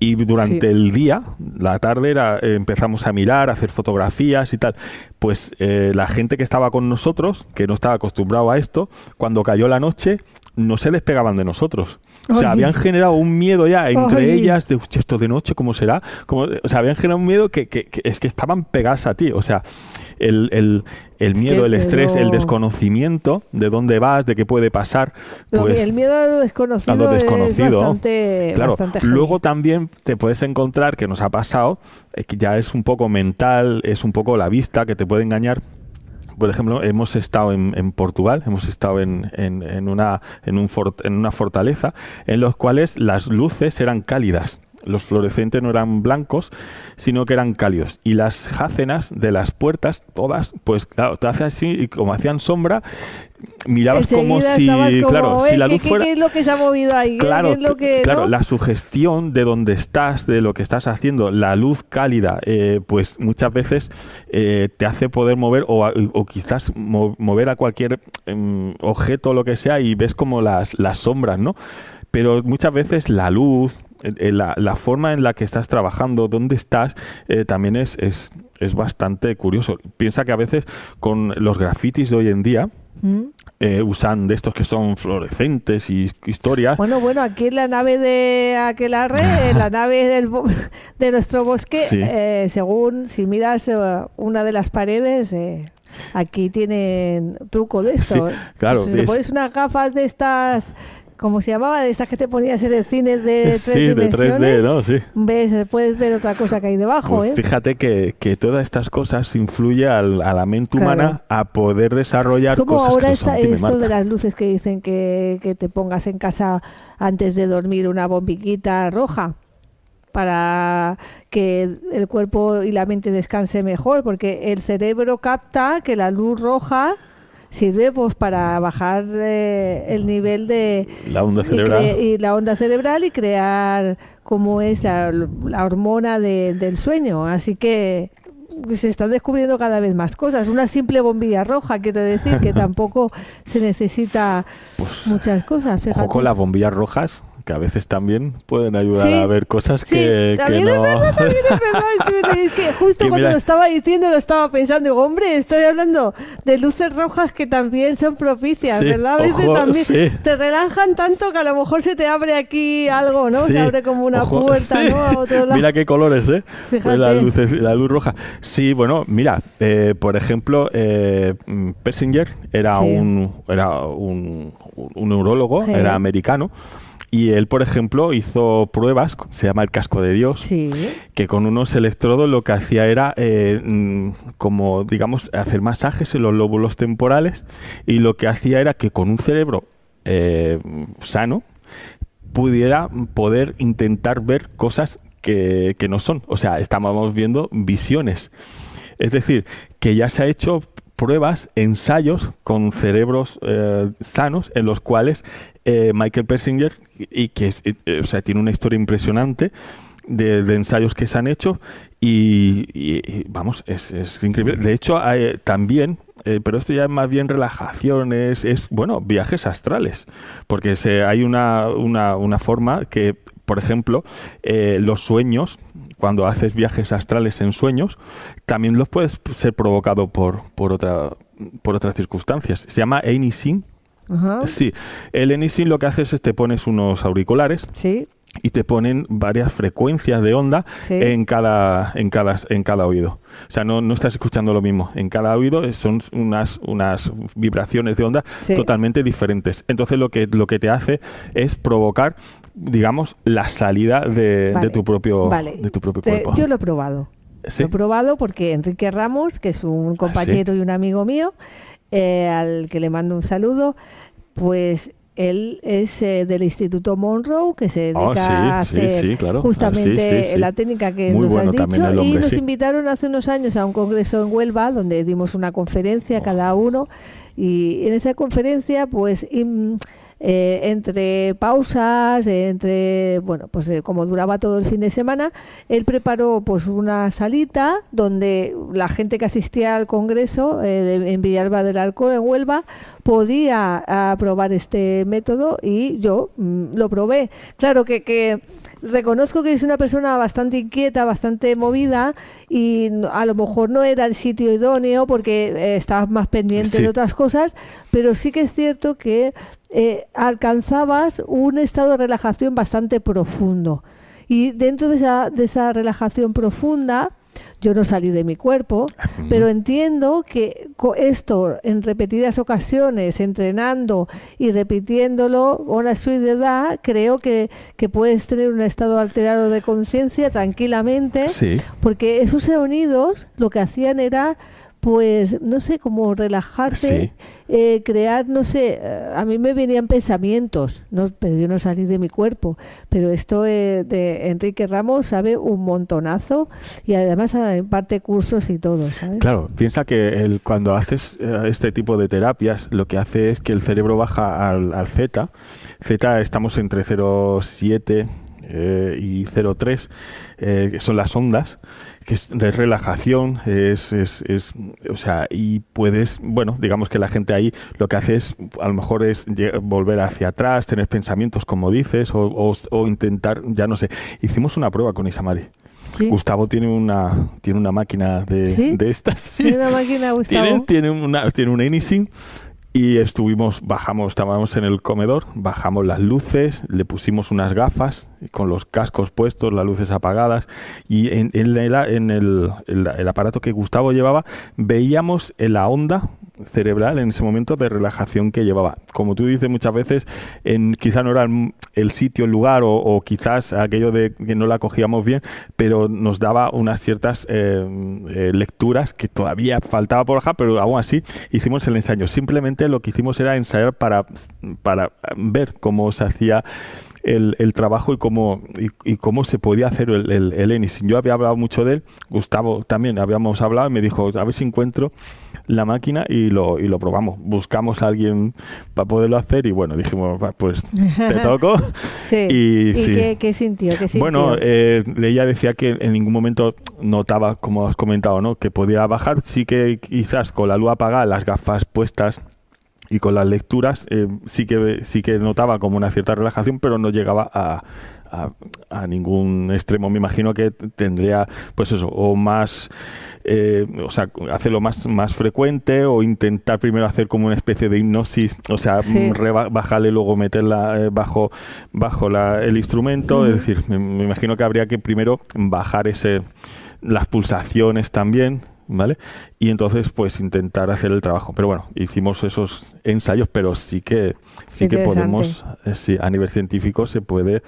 Y durante el día, la tarde, empezamos a mirar, a hacer fotografías y tal. Pues la gente que estaba con nosotros, que no estaba acostumbrado a esto, cuando cayó la noche, no se despegaban de nosotros. O sea, habían generado un miedo ya entre ellas, de esto de noche, ¿cómo será? O sea, habían generado un miedo que es que estaban pegadas a ti. O sea, el miedo, el estrés, el desconocimiento de dónde vas, de qué puede pasar. Pues, el miedo a lo desconocido, es bastante, claro. Bastante Luego también te puedes encontrar, que nos ha pasado, que ya es un poco mental, es un poco la vista que te puede engañar. Por ejemplo, hemos estado en Portugal, hemos estado en una fortaleza en los cuales las luces eran cálidas. Los fluorescentes no eran blancos, sino que eran cálidos. Y las jácenas de las puertas, todas, pues claro, te hace así, y como hacían sombra, mirabas como si, claro, si la luz fuera... ¿Qué es lo que se ha movido ahí? Claro, ¿no? La sugestión de donde estás, de lo que estás haciendo, la luz cálida, pues muchas veces te hace poder mover o quizás mover a cualquier objeto o lo que sea y ves como las sombras, ¿no? Pero muchas veces la luz... La forma en la que estás trabajando, dónde estás, también es bastante curioso. Piensa que a veces con los grafitis de hoy en día usan de estos que son fluorescentes y historias. Bueno, aquí en la nave de Aquelarre, la nave de nuestro bosque, según si miras una de las paredes... aquí tienen truco de esto. Sí, claro. Si te pones unas gafas de estas... ¿Cómo se llamaba? De estas que te ponías en el cine de 3 dimensiones. De 3D, ¿no? Sí. Puedes ver otra cosa que hay debajo, pues fíjate que todas estas cosas influyen a la mente humana a poder desarrollar cosas que son. Ahora esto de las luces que dicen que te pongas en casa antes de dormir una bombiquita roja para que el cuerpo y la mente descanse mejor, porque el cerebro capta que la luz roja sirve pues para bajar el nivel de la onda cerebral y la onda cerebral y crear como es la hormona del sueño. Así que se están descubriendo cada vez más cosas. Una simple bombilla roja, quiero decir, que tampoco se necesita pues, muchas cosas. Fíjate. Ojo con las bombillas rojas, que a veces también pueden ayudar a ver cosas que no... También es verdad. Es que justo cuando lo estaba diciendo lo estaba pensando. Digo, hombre, estoy hablando de luces rojas que también son propicias, ¿verdad? A veces también te relajan tanto que a lo mejor se te abre aquí algo, ¿no? Se abre como una puerta, ¿no? A otro lado. Mira qué colores, Fíjate. La luz roja. Sí, bueno, mira, por ejemplo, Persinger era un neurólogo, era americano. Y él, por ejemplo, hizo pruebas, se llama el casco de Dios, que con unos electrodos lo que hacía era, como digamos, hacer masajes en los lóbulos temporales, y lo que hacía era que con un cerebro sano poder intentar ver cosas que no son. O sea, estábamos viendo visiones. Es decir, que ya se ha hecho pruebas, ensayos con cerebros sanos en los cuales Michael Persinger, y que tiene una historia impresionante de ensayos que se han hecho y vamos, es increíble. De hecho, hay, también, pero esto ya es más bien relajaciones, bueno, viajes astrales, porque hay una forma que, por ejemplo, los sueños, cuando haces viajes astrales en sueños, también los puedes ser provocado por otras circunstancias. Se llama Anysin. Ajá. Sí, el Anysin lo que hace es te pones unos auriculares y te ponen varias frecuencias de onda en cada oído. O sea, no estás escuchando lo mismo. En cada oído son unas vibraciones de onda totalmente diferentes. Entonces lo que te hace es provocar, digamos, la salida de tu propio cuerpo. Yo lo he probado. Lo he probado porque Enrique Ramos, que es un compañero y un amigo mío, al que le mando un saludo, pues él es del Instituto Monroe, que se dedica a hacer claro. justamente la técnica que Muy nos bueno has dicho. también el hombre, y nos invitaron hace unos años a un congreso en Huelva, donde dimos una conferencia cada uno. Y en esa conferencia, pues... entre pausas, como duraba todo el fin de semana, él preparó pues una salita donde la gente que asistía al congreso en Villalba del Alcor, en Huelva, podía probar este método, y yo lo probé. Claro que reconozco que es una persona bastante inquieta, bastante movida, y a lo mejor no era el sitio idóneo porque estaba más pendiente de otras cosas, pero sí que es cierto que alcanzabas un estado de relajación bastante profundo, y dentro de esa relajación profunda yo no salí de mi cuerpo, pero entiendo que esto en repetidas ocasiones, entrenando y repitiéndolo una suite de edad, creo que puedes tener un estado alterado de conciencia tranquilamente, porque esos sonidos lo que hacían era, pues, no sé, como relajarte, crear, no sé, a mí me venían pensamientos, pero yo no salí de mi cuerpo. Pero esto de Enrique Ramos sabe un montonazo, y además imparte cursos y todo, ¿sabes? Claro, piensa que cuando haces este tipo de terapias, lo que hace es que el cerebro baja al zeta. Zeta, estamos entre 0,7 y 0,3, que son las ondas, que es de relajación, o sea, y puedes, bueno, digamos que la gente ahí lo que hace es, a lo mejor es volver hacia atrás, tener pensamientos, como dices, o intentar, ya no sé. Hicimos una prueba con Isamari. Sí. Gustavo tiene una máquina de estas. Sí. ¿Tiene una máquina, Gustavo? Tiene una Anything. Y estábamos en el comedor, bajamos las luces, le pusimos unas gafas con los cascos puestos, las luces apagadas, y en el aparato que Gustavo llevaba veíamos la onda cerebral en ese momento de relajación que llevaba. Como tú dices muchas veces, quizá no era el sitio, el lugar, o quizás aquello de que no la cogíamos bien, pero nos daba unas ciertas lecturas que todavía faltaba por bajar, pero aún así hicimos el ensayo. Simplemente lo que hicimos era ensayar para ver cómo se hacía el trabajo y cómo se podía hacer el Anything. Yo había hablado mucho de él, Gustavo también habíamos hablado, y me dijo, a ver si encuentro la máquina, y lo probamos. Buscamos a alguien para poderlo hacer, y bueno, dijimos, pues te toco. Sí. ¿Y qué sintió? Bueno, ella decía que en ningún momento notaba, como has comentado, ¿no?, que podía bajar. Sí que quizás con la luz apagada, las gafas puestas y con las lecturas, sí que notaba como una cierta relajación, pero no llegaba a ningún extremo. Me imagino que tendría, pues eso, o más, o sea, hacerlo más frecuente, o intentar primero hacer como una especie de hipnosis, o sea, bajarle y luego meterla bajo el instrumento. Es decir, me imagino que habría que primero bajar las pulsaciones también, ¿vale? Y entonces pues intentar hacer el trabajo. Pero bueno, hicimos esos ensayos, pero sí que podemos, a nivel científico se puede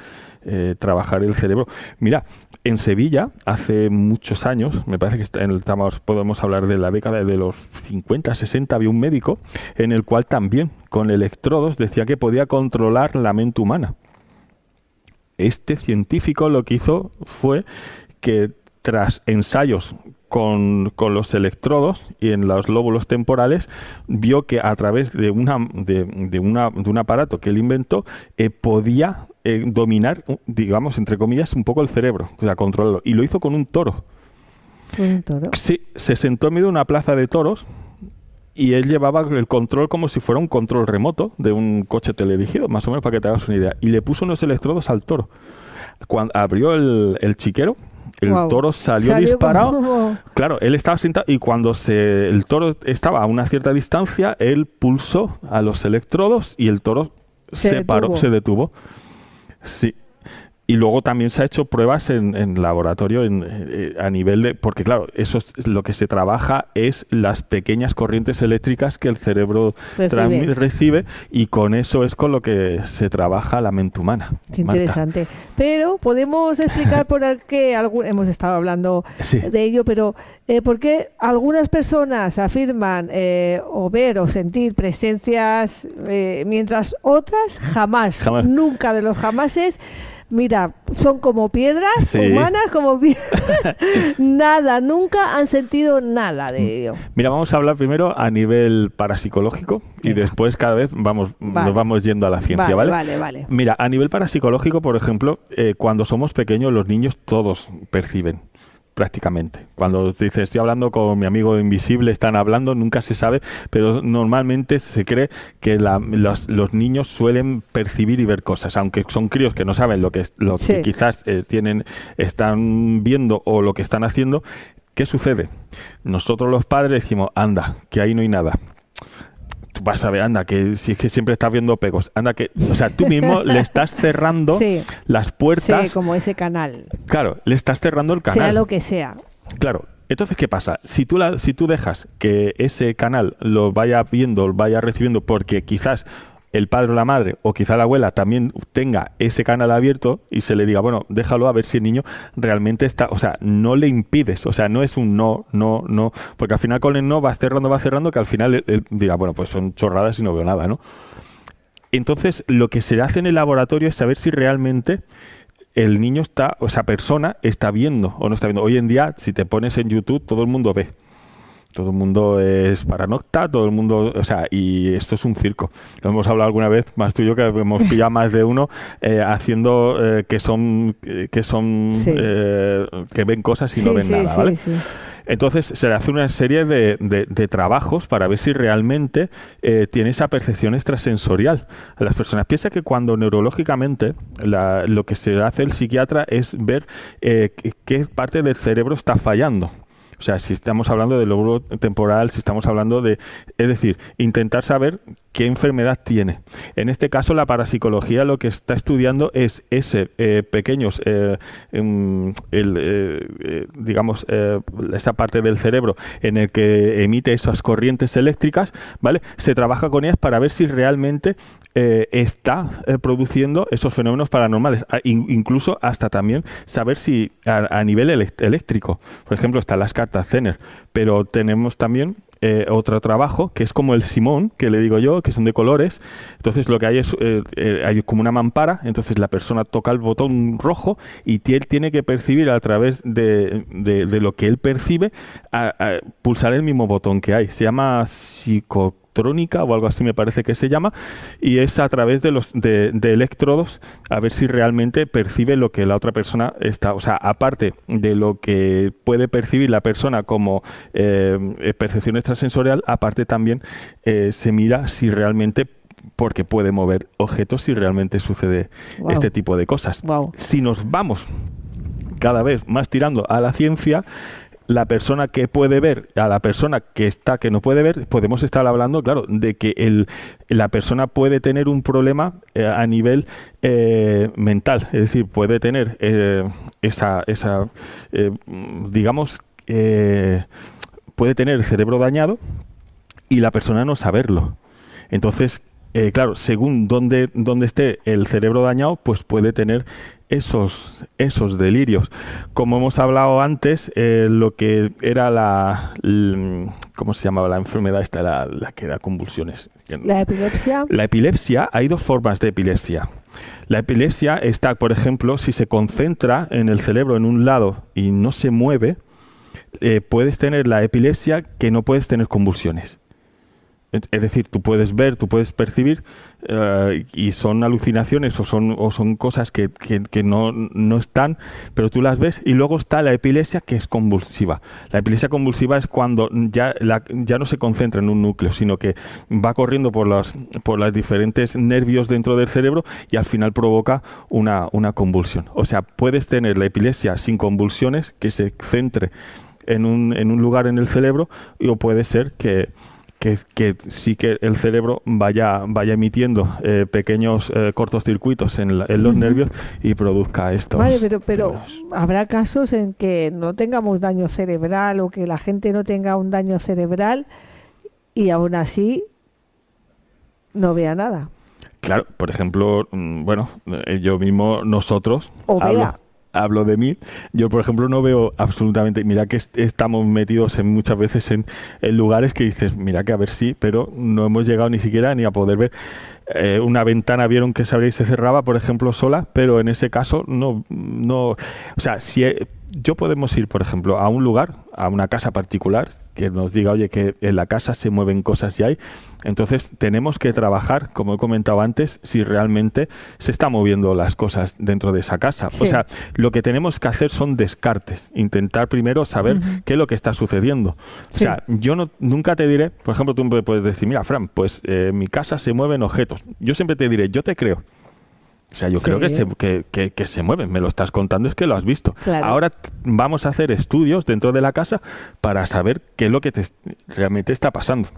trabajar el cerebro. Mira, en Sevilla, hace muchos años, me parece que podemos hablar de la década de los 50, 60, había un médico en el cual también con electrodos decía que podía controlar la mente humana. Este científico lo que hizo fue que, tras ensayos con los electrodos y en los lóbulos temporales, vio que a través de un aparato que él inventó, podía dominar, digamos, entre comillas, un poco el cerebro, o sea, controlarlo. Y lo hizo con un toro. ¿Un toro? Sí, se sentó en medio de una plaza de toros, y él llevaba el control como si fuera un control remoto de un coche teledirigido, más o menos, para que te hagas una idea. Y le puso unos electrodos al toro. Cuando abrió el chiquero, el toro salió disparado. Claro, él estaba sentado, y cuando el toro estaba a una cierta distancia, él pulsó a los electrodos y el toro se detuvo. Sí. Y luego también se ha hecho pruebas en laboratorio a nivel de... Porque claro, eso es lo que se trabaja es las pequeñas corrientes eléctricas que el cerebro recibe, y con eso es con lo que se trabaja la mente humana. Qué interesante. Marta. Pero podemos explicar por qué hemos estado hablando de ello, pero ¿por qué algunas personas afirman o ver o sentir presencias mientras otras jamás. Nunca de los jamases? Mira, son como piedras humanas, como nada, nunca han sentido nada de ello. Mira, vamos a hablar primero a nivel parapsicológico y después cada vez nos vamos yendo a la ciencia, ¿vale? Mira, a nivel parapsicológico, por ejemplo, cuando somos pequeños, los niños todos perciben. Prácticamente. Cuando dices, estoy hablando con mi amigo invisible, están hablando, nunca se sabe, pero normalmente se cree que los niños suelen percibir y ver cosas, aunque son críos que no saben lo que quizás están viendo o lo que están haciendo. ¿Qué sucede? Nosotros los padres decimos, anda, que ahí no hay nada. Tú vas a ver, anda, que si es que siempre estás viendo pegos, anda que, o sea, tú mismo le estás cerrando las puertas. Sí, como ese canal. Claro, le estás cerrando el canal. Sea lo que sea. Claro. Entonces, ¿qué pasa? Si tú dejas que ese canal lo vaya viendo, lo vaya recibiendo, porque quizás el padre o la madre, o quizá la abuela, también tenga ese canal abierto y se le diga, bueno, déjalo a ver si el niño realmente está, o sea, no le impides, o sea, no es un no, porque al final con el no va cerrando, que al final él dirá, bueno, pues son chorradas y no veo nada, ¿no? Entonces, lo que se hace en el laboratorio es saber si realmente el niño está, o esa persona está viendo o no está viendo. Hoy en día, si te pones en YouTube, todo el mundo ve. Todo el mundo es paranocta, todo el mundo, o sea, y esto es un circo. Lo hemos hablado alguna vez, más tú y yo, que hemos pillado más de uno haciendo que ven cosas y no ven nada, ¿vale? Sí. Entonces se le hace una serie de trabajos para ver si realmente tiene esa percepción extrasensorial. A las personas piensa que cuando neurológicamente lo que se hace el psiquiatra es ver qué parte del cerebro está fallando. O sea, si estamos hablando del lóbulo temporal, si estamos hablando es decir, intentar saber qué enfermedad tiene. En este caso, la parapsicología lo que está estudiando es pequeños, esa parte del cerebro en el que emite esas corrientes eléctricas, ¿vale? Se trabaja con ellas para ver si realmente está produciendo esos fenómenos paranormales, incluso hasta también saber si a nivel eléctrico, por ejemplo, están las cartas Zener, pero tenemos también otro trabajo que es como el Simón, que le digo yo, que son de colores. Entonces lo que hay es hay como una mampara, entonces la persona toca el botón rojo y él tiene que percibir a través de lo que él percibe a pulsar el mismo botón que hay. Se llama psicotrónica o algo así me parece que se llama, y es a través de electrodos a ver si realmente percibe lo que la otra persona está, o sea, aparte de lo que puede percibir la persona como percepción extrasensorial, aparte también se mira si realmente, porque puede mover objetos, si realmente sucede este tipo de cosas. Si nos vamos cada vez más tirando a la ciencia, la persona que puede ver a la persona que no puede ver, podemos estar hablando, claro, de que la persona puede tener un problema a nivel mental, es decir, puede tener puede tener el cerebro dañado y la persona no saberlo. Entonces, claro, según dónde esté el cerebro dañado, pues puede tener esos delirios. Como hemos hablado antes, lo que era ¿cómo se llamaba la enfermedad esta? La que da convulsiones. ¿La epilepsia? La epilepsia, hay dos formas de epilepsia. La epilepsia está, por ejemplo, si se concentra en el cerebro en un lado y no se mueve, puedes tener la epilepsia que no puedes tener convulsiones. Es decir, tú puedes ver, tú puedes percibir y son alucinaciones o son cosas que no están, pero tú las ves. Y luego está la epilepsia que es convulsiva. La epilepsia convulsiva es cuando ya no se concentra en un núcleo, sino que va corriendo por los diferentes nervios dentro del cerebro y al final provoca una convulsión. O sea, puedes tener la epilepsia sin convulsiones, que se centre en un lugar en el cerebro, o puede ser que que sí que el cerebro vaya emitiendo pequeños cortocircuitos en los nervios y produzca esto. Vale, pero habrá casos en que no tengamos daño cerebral o que la gente no tenga un daño cerebral y aún así no vea nada. Claro, por ejemplo, bueno, yo mismo, nosotros, hablo de mí, yo por ejemplo no veo absolutamente, mira que estamos metidos muchas veces en lugares que dices, mira que a ver si, pero no hemos llegado ni siquiera ni a poder ver. Una ventana vieron que se abría y se cerraba, por ejemplo, sola, pero en ese caso no, o sea, si yo podemos ir, por ejemplo, a un lugar, a una casa particular, que nos diga, oye, que en la casa se mueven cosas y hay, entonces tenemos que trabajar, como he comentado antes, si realmente se están moviendo las cosas dentro de esa casa. Sí. O sea, lo que tenemos que hacer son descartes, intentar primero saber qué es lo que está sucediendo. O sea, yo nunca te diré, por ejemplo, tú me puedes decir, mira, Fran, pues en mi casa se mueven objetos. Yo siempre te diré, yo te creo. O sea, yo creo que se mueven. Me lo estás contando, es que lo has visto. Claro. Ahora vamos a hacer estudios dentro de la casa para saber qué es lo que realmente está pasando.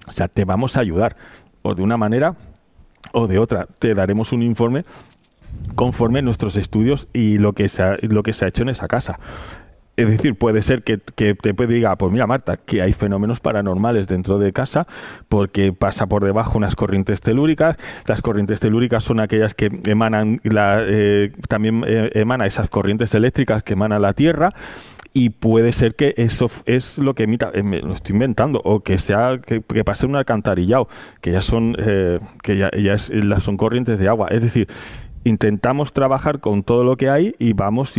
O sea, te vamos a ayudar. O de una manera o de otra. Te daremos un informe conforme nuestros estudios y lo que se ha hecho en esa casa. Es decir, puede ser que te diga, pues mira, Marta, que hay fenómenos paranormales dentro de casa porque pasa por debajo unas corrientes telúricas. Las corrientes telúricas son aquellas que emanan, también emana esas corrientes eléctricas que emana la Tierra. Y puede ser que eso es lo que emita, me lo estoy inventando, o que sea que pase un alcantarillado, que ya son son corrientes de agua. Es decir, intentamos trabajar con todo lo que hay y vamos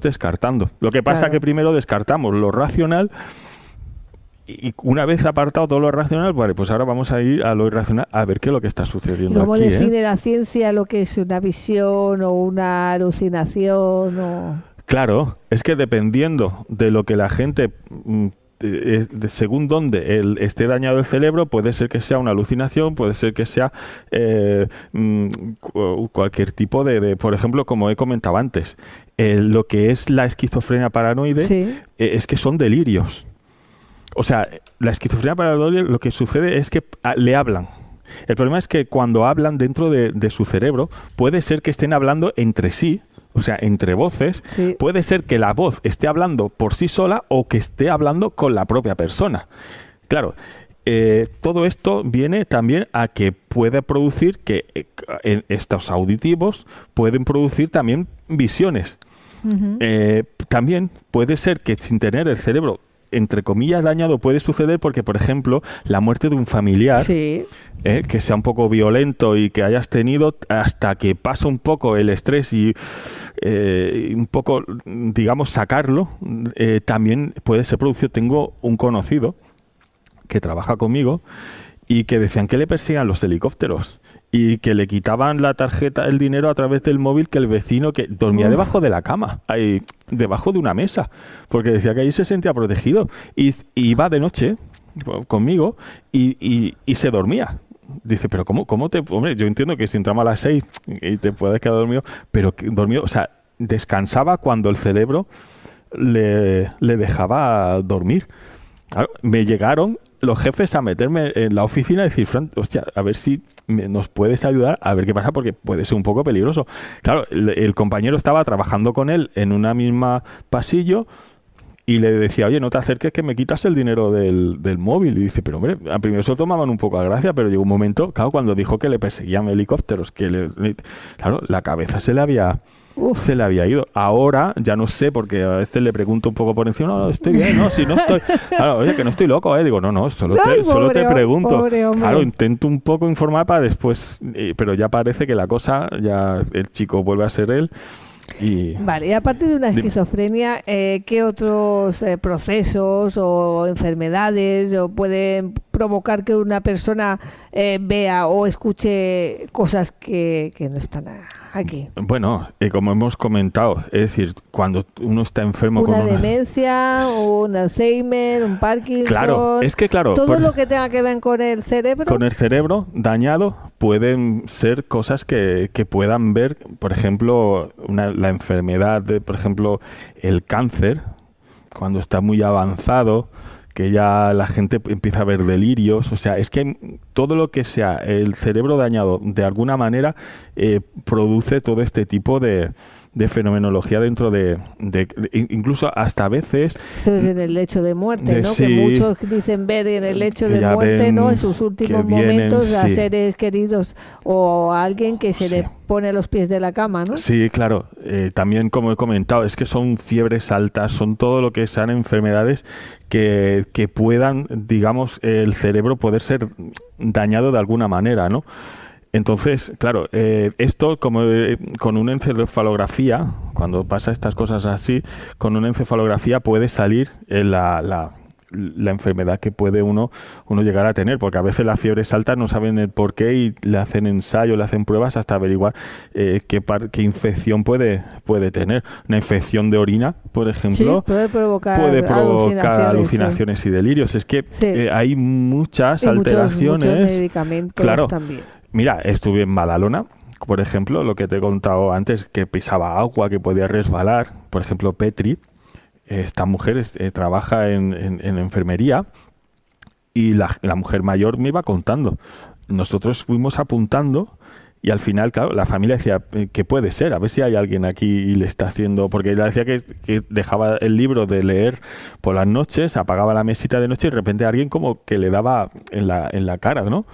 descartando. Lo que pasa que primero descartamos lo racional y una vez apartado todo lo racional, vale, pues ahora vamos a ir a lo irracional a ver qué es lo que está sucediendo. ¿Cómo define la ciencia lo que es una visión o una alucinación? Claro, es que dependiendo de lo que la gente, según donde esté dañado el cerebro, puede ser que sea una alucinación, puede ser que sea cualquier tipo de, por ejemplo, como he comentado antes, lo que es la esquizofrenia paranoide, es que son delirios. O sea, la esquizofrenia paranoide lo que sucede es que le hablan. El problema es que cuando hablan dentro de su cerebro, puede ser que estén hablando entre sí, o sea, entre voces. Puede ser que la voz esté hablando por sí sola o que esté hablando con la propia persona. Claro, todo esto viene también a que puede producir que estos auditivos pueden producir también visiones. También puede ser que sin tener el cerebro entre comillas dañado puede suceder porque, por ejemplo, la muerte de un familiar que sea un poco violento y que hayas tenido hasta que pasa un poco el estrés y un poco, digamos, sacarlo, también puede ser producido. Tengo un conocido que trabaja conmigo y que decían que le persigan los helicópteros y que le quitaban la tarjeta, el dinero a través del móvil, que el vecino que dormía debajo de la cama, ahí, debajo de una mesa, porque decía que ahí se sentía protegido y iba de noche conmigo y se dormía. Dice, pero ¿cómo te...? Hombre, yo entiendo que si entramos a las 6 y te puedes quedar dormido, pero dormido, o sea, descansaba cuando el cerebro le dejaba dormir. Claro, me llegaron los jefes a meterme en la oficina y decir, Fran, hostia, a ver si nos puedes ayudar a ver qué pasa, porque puede ser un poco peligroso. Claro, el compañero estaba trabajando con él en una misma pasillo y le decía, oye, no te acerques que me quitas el dinero del móvil. Y dice, pero hombre, al primero se lo tomaban un poco a gracia, pero llegó un momento, claro, cuando dijo que le perseguían helicópteros, claro, la cabeza se le había ido. Ahora ya no sé, porque a veces le pregunto un poco por encima, no, estoy bien, no, si no estoy... Claro, oye, que no estoy loco, Digo, no, solo te pregunto. Claro, intento un poco informar para después, pero ya parece que la cosa, ya el chico vuelve a ser él. Vale, y aparte de una esquizofrenia, ¿qué otros procesos o enfermedades pueden provocar que una persona vea o escuche cosas que no están aquí? Bueno, como hemos comentado, es decir, cuando uno está enfermo con una demencia, un Alzheimer, un Parkinson... Claro, es que claro... Todo lo que tenga que ver con el cerebro... Con el cerebro dañado pueden ser cosas que puedan ver, por ejemplo, la enfermedad de, por ejemplo, el cáncer, cuando está muy avanzado, que ya la gente empieza a ver delirios. O sea, es que todo lo que sea el cerebro dañado de alguna manera produce todo este tipo de fenomenología dentro incluso hasta a veces... Esto es en el lecho de muerte, ¿no? Sí, que muchos dicen ver en el lecho de muerte, ¿no? En sus últimos momentos a seres queridos o a alguien que se le pone a los pies de la cama, ¿no? Sí, claro. También, como he comentado, es que son fiebres altas, son todo lo que sean enfermedades que puedan, digamos, el cerebro poder ser dañado de alguna manera, ¿no? Entonces, claro, esto como con una encefalografía, cuando pasa estas cosas así, con una encefalografía puede salir la enfermedad que puede uno llegar a tener, porque a veces las fiebres altas no saben el por qué y le hacen ensayos, le hacen pruebas hasta averiguar qué infección puede tener. Una infección de orina, por ejemplo, sí, puede provocar alucinaciones y delirios. Es que hay muchas alteraciones. Muchos medicamentos, claro, también. Mira, estuve en Badalona, por ejemplo, lo que te he contado antes, que pisaba agua, que podía resbalar. Por ejemplo, Petri, esta mujer trabaja en enfermería y la mujer mayor me iba contando. Nosotros fuimos apuntando y al final, claro, la familia decía, ¿qué puede ser? A ver si hay alguien aquí y le está haciendo... Porque ella decía que dejaba el libro de leer por las noches, apagaba la mesita de noche y de repente alguien como que le daba en la cara, ¿no?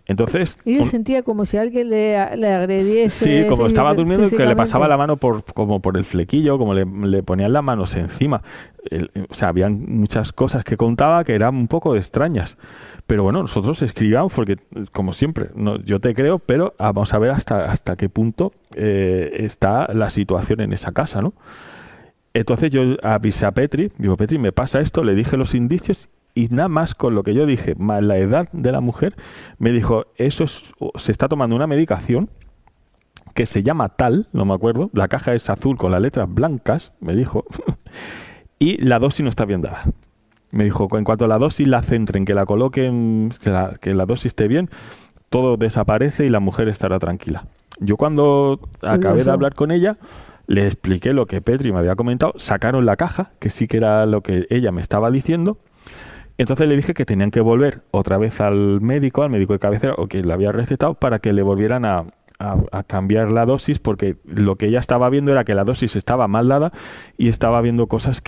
Entonces, y yo sentía como si alguien le agrediese. Sí, como estaba durmiendo y que le pasaba la mano como por el flequillo, como le ponían las manos encima. O sea, habían muchas cosas que contaba que eran un poco extrañas. Pero bueno, nosotros escribíamos porque, como siempre, yo te creo, pero vamos a ver hasta qué punto está la situación en esa casa, ¿no? Entonces yo avisé a Petri, digo, Petri, me pasa esto, le dije los indicios. Y nada más con lo que yo dije, más la edad de la mujer, me dijo, se está tomando una medicación que se llama tal, no me acuerdo, la caja es azul con las letras blancas, me dijo, y la dosis no está bien dada. Me dijo, en cuanto a la dosis la centren, que la coloquen, que la dosis esté bien, todo desaparece y la mujer estará tranquila. Yo cuando acabé de hablar con ella, le expliqué lo que Petri me había comentado, sacaron la caja, que sí que era lo que ella me estaba diciendo. Entonces le dije que tenían que volver otra vez al médico de cabecera, o que le había recetado, para que le volvieran a cambiar la dosis, porque lo que ella estaba viendo era que la dosis estaba mal dada y estaba viendo cosas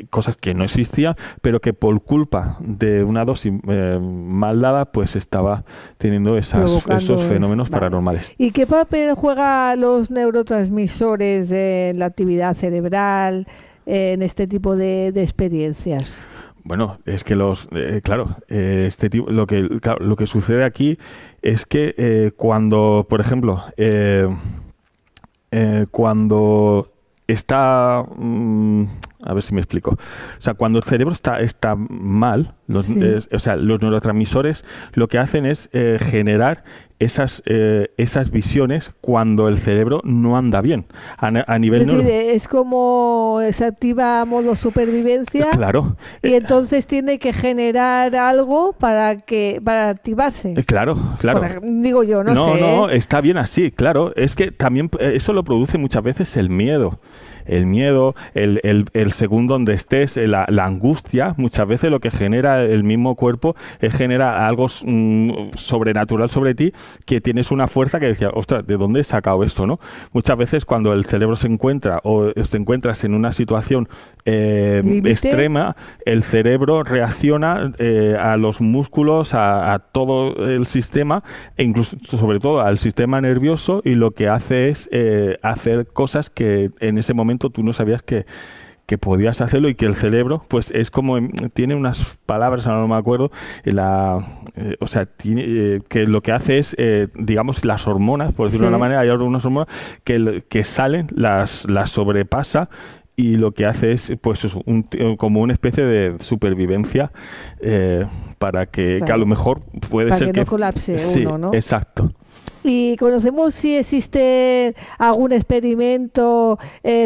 cosas que no existían, pero que por culpa de una dosis mal dada, pues estaba teniendo esos fenómenos paranormales. ¿Y qué papel juegan los neurotransmisores en la actividad cerebral en este tipo de experiencias? Bueno, es que este tipo, lo que sucede aquí es que cuando, por ejemplo, cuando está, a ver si me explico, o sea, cuando el cerebro está mal, los neurotransmisores lo que hacen es generar esas visiones cuando el cerebro no anda bien a nivel es como se activa modo supervivencia. Claro. Y entonces tiene que generar algo para activarse. Claro. Digo yo, no sé. No, está bien así, claro. Es que también eso lo produce muchas veces el miedo. El miedo, el segundo donde estés, la angustia, muchas veces lo que genera el mismo cuerpo es generar algo sobrenatural sobre ti, que tienes una fuerza que decía, ostras, ¿de dónde he sacado esto, no? Muchas veces cuando el cerebro se encuentra o te encuentras en una situación extrema, el cerebro reacciona a los músculos, a todo el sistema, e incluso sobre todo al sistema nervioso, y lo que hace es hacer cosas que en ese momento tú no sabías que podías hacerlo, y que el cerebro pues es como, tiene unas palabras, ahora no me acuerdo, que lo que hace es, digamos, las hormonas, por decirlo de una manera, hay algunas hormonas que salen, las sobrepasa, y lo que hace es pues como una especie de supervivencia para que a lo mejor puede ser que no colapse uno, ¿no? Exacto. ¿Y conocemos si existe algún experimento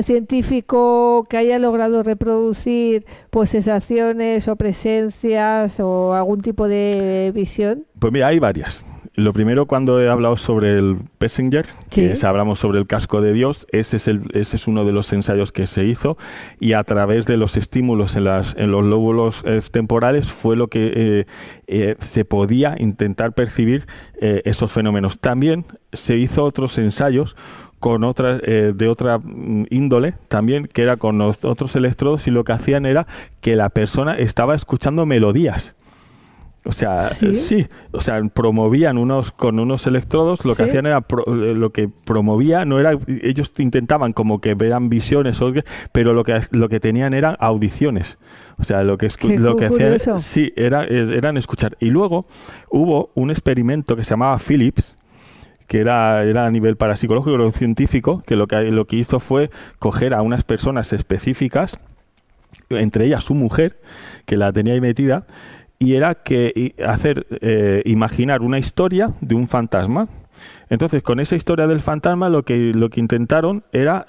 científico que haya logrado reproducir pues sensaciones o presencias o algún tipo de visión? Pues mira, hay varias. Lo primero, cuando he hablado sobre el Pessenger, que hablamos sobre el casco de Dios, ese es uno de los ensayos que se hizo, y a través de los estímulos en los lóbulos temporales fue lo que se podía intentar percibir esos fenómenos. También se hizo otros ensayos con de otra índole también, que era con otros electrodos, y lo que hacían era que la persona estaba escuchando melodías. O sea, o sea, promovían con unos electrodos, lo que hacían era, lo que promovía no era, ellos intentaban como que vean visiones, pero lo que tenían eran audiciones. O sea, lo que hacían eran escuchar. Y luego hubo un experimento que se llamaba Philips, que era a nivel parapsicológico o científico, que lo que hizo fue coger a unas personas específicas, entre ellas su mujer, que la tenía ahí metida, y era imaginar una historia de un fantasma. Entonces, con esa historia del fantasma, lo que intentaron era,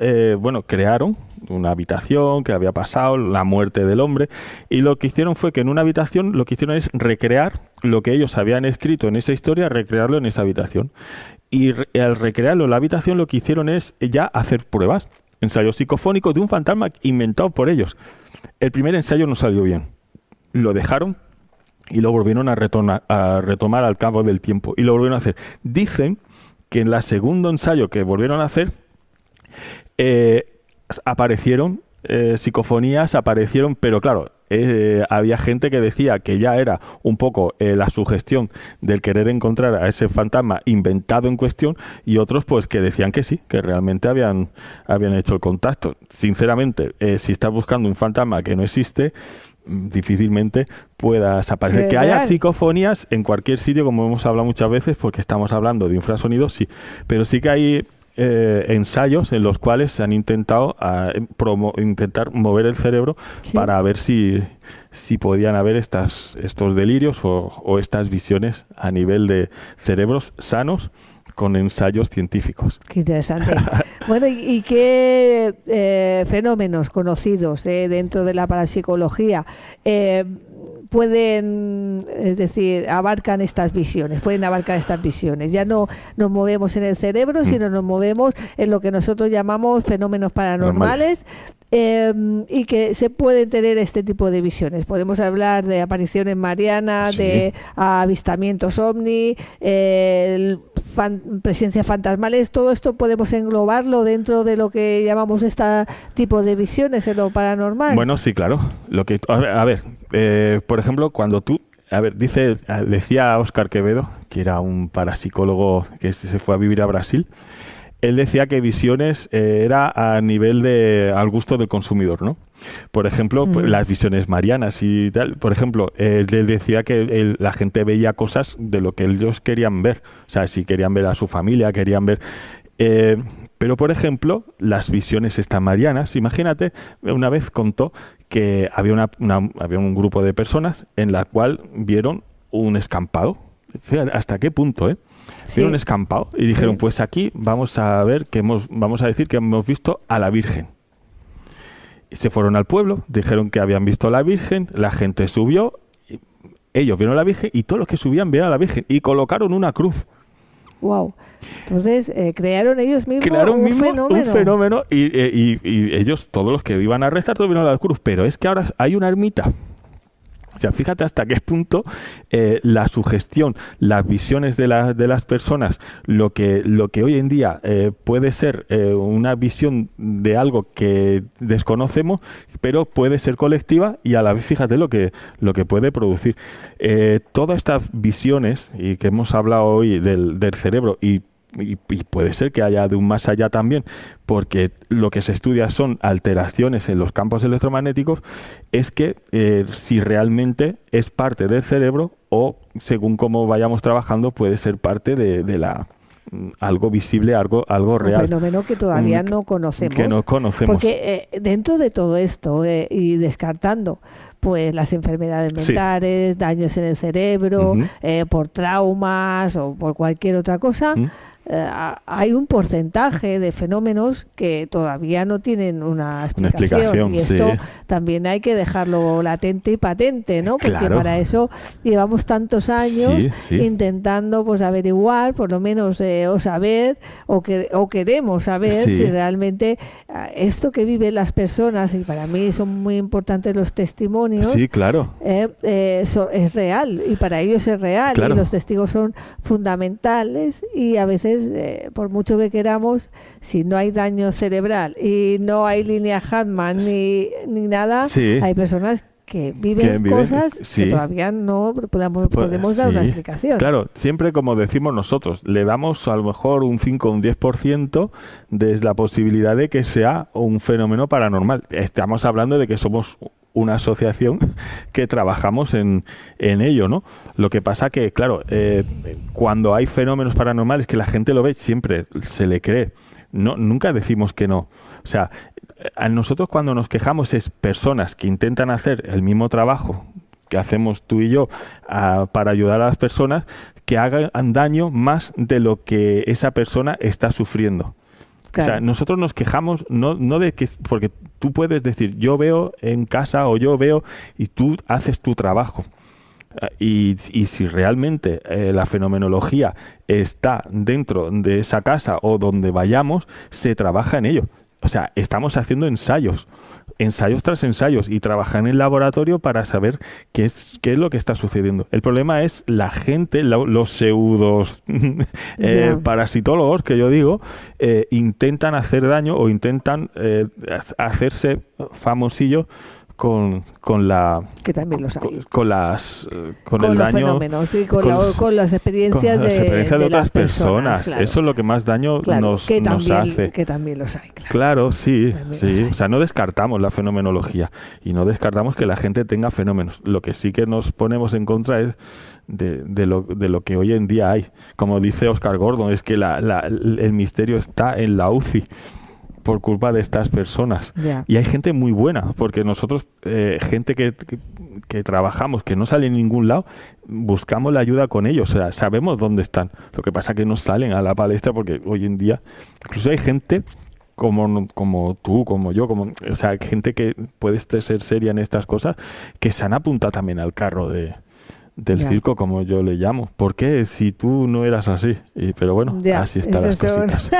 crearon una habitación que había pasado, la muerte del hombre, y lo que hicieron fue que en una habitación lo que hicieron es recrear lo que ellos habían escrito en esa historia, recrearlo en esa habitación. Y al recrearlo en la habitación, lo que hicieron es ya hacer pruebas, ensayos psicofónicos de un fantasma inventado por ellos. El primer ensayo no salió bien. Lo dejaron y lo volvieron a retomar al cabo del tiempo, y lo volvieron a hacer. Dicen que en el segundo ensayo que volvieron a hacer, aparecieron psicofonías, pero claro, había gente que decía que ya era un poco la sugestión del querer encontrar a ese fantasma inventado en cuestión, y otros pues que decían que sí, que realmente habían hecho el contacto. Sinceramente, si estás buscando un fantasma que no existe, difícilmente puedas aparecer. Que haya psicofonías en cualquier sitio, como hemos hablado muchas veces, porque estamos hablando de infrasonidos, sí, pero sí que hay ensayos en los cuales se han intentado intentar mover el cerebro para ver si podían haber estos delirios o estas visiones a nivel de cerebros sanos con ensayos científicos. Qué interesante. Bueno, ¿y qué fenómenos conocidos dentro de la parapsicología abarcan estas visiones? Pueden abarcar estas visiones. Ya no nos movemos en el cerebro, sino nos movemos en lo que nosotros llamamos fenómenos paranormales. Y que se pueden tener este tipo de visiones. Podemos hablar de apariciones marianas, de avistamientos ovni, presencias fantasmales. Todo esto podemos englobarlo dentro de lo que llamamos este tipo de visiones en lo paranormal. Bueno, sí, claro. Por ejemplo, cuando tú... decía Óscar Quevedo, que era un parapsicólogo que se fue a vivir a Brasil. Él decía que visiones era a nivel al gusto del consumidor, ¿no? Por ejemplo, pues, las visiones marianas y tal. Por ejemplo, él decía que la gente veía cosas de lo que ellos querían ver. O sea, si querían ver a su familia, querían ver... pero, por ejemplo, las visiones estas marianas, imagínate, una vez contó que había había un grupo de personas en la cual vieron un escampado. Fíjate hasta qué punto, vieron un escampado y dijeron, pues aquí vamos a decir que hemos visto a la Virgen. Y se fueron al pueblo, dijeron que habían visto a la Virgen, la gente subió, ellos vieron a la Virgen y todos los que subían vieron a la Virgen y colocaron una cruz. Wow. Entonces crearon ellos mismos un fenómeno y ellos, todos los que iban a rezar, todos vieron a la cruz. Pero es que ahora hay una ermita. O sea, fíjate hasta qué punto la sugestión, las visiones de las personas, lo que hoy en día puede ser una visión de algo que desconocemos, pero puede ser colectiva y a la vez fíjate lo que puede producir. Todas estas visiones, y que hemos hablado hoy del cerebro, y puede ser que haya de un más allá también, porque lo que se estudia son alteraciones en los campos electromagnéticos, es que si realmente es parte del cerebro o según cómo vayamos trabajando puede ser parte de algo visible, algo real. Un fenómeno que todavía no conocemos. Que no conocemos. Porque dentro de todo esto y descartando pues las enfermedades mentales, daños en el cerebro, por traumas o por cualquier otra cosa, hay un porcentaje de fenómenos que todavía no tienen una explicación, y esto sí. también hay que dejarlo latente y patente, ¿no? Porque Claro. para eso llevamos tantos años Sí. intentando pues averiguar, por lo menos o saber o queremos saber Sí. si realmente esto que viven las personas, y para mí son muy importantes los testimonios, Sí, claro. es real, y para ellos es real, Claro. y los testigos son fundamentales, y a veces por mucho que queramos, si no hay daño cerebral y no hay línea Hartmann ni nada, Sí. hay personas que viven cosas sí. que todavía no podemos dar una Sí. explicación. Claro, siempre como decimos nosotros, le damos a lo mejor un 5 o un 10% de la posibilidad de que sea un fenómeno paranormal. Estamos hablando de que somos una asociación que trabajamos en ello, ¿no? Lo que pasa que, claro, cuando hay fenómenos paranormales que la gente lo ve, siempre se le cree. No, nunca decimos que no. O sea, a nosotros cuando nos quejamos es personas que intentan hacer el mismo trabajo que hacemos tú y yo para ayudar a las personas, que hagan daño más de lo que esa persona está sufriendo. Claro. O sea, nosotros nos quejamos no de que... Porque tú puedes decir, yo veo en casa o yo veo y tú haces tu trabajo. Y si realmente la fenomenología está dentro de esa casa o donde vayamos, se trabaja en ello. O sea, estamos haciendo ensayos tras ensayos, y trabajar en el laboratorio para saber qué es lo que está sucediendo. El problema es la gente, los pseudos parasitólogos, que yo digo, intentan hacer daño o intentan hacerse famosillos con la que también los hay. con el los daño, fenómenos y con las experiencias de otras las personas. claro. Eso es lo que más daño nos hace. Que también los hay, Claro, sí. También los hay. O sea, no descartamos la fenomenología y no descartamos que la gente tenga fenómenos. Lo que sí que nos ponemos en contra es de lo que hoy en día hay. Como dice Oscar Gordon, es que el misterio está en la UCI por culpa de estas personas. Ya. Y hay gente muy buena, porque nosotros, gente que trabajamos, que no sale en ningún lado, buscamos la ayuda con ellos, o sea, sabemos dónde están. Lo que pasa es que no salen a la palestra, porque hoy en día, incluso hay gente como tú, como yo, o sea, gente que puede ser seria en estas cosas, que se han apuntado también al carro del circo, como yo le llamo. ¿Por qué? Si tú no eras así. Pero bueno, así están las cositas.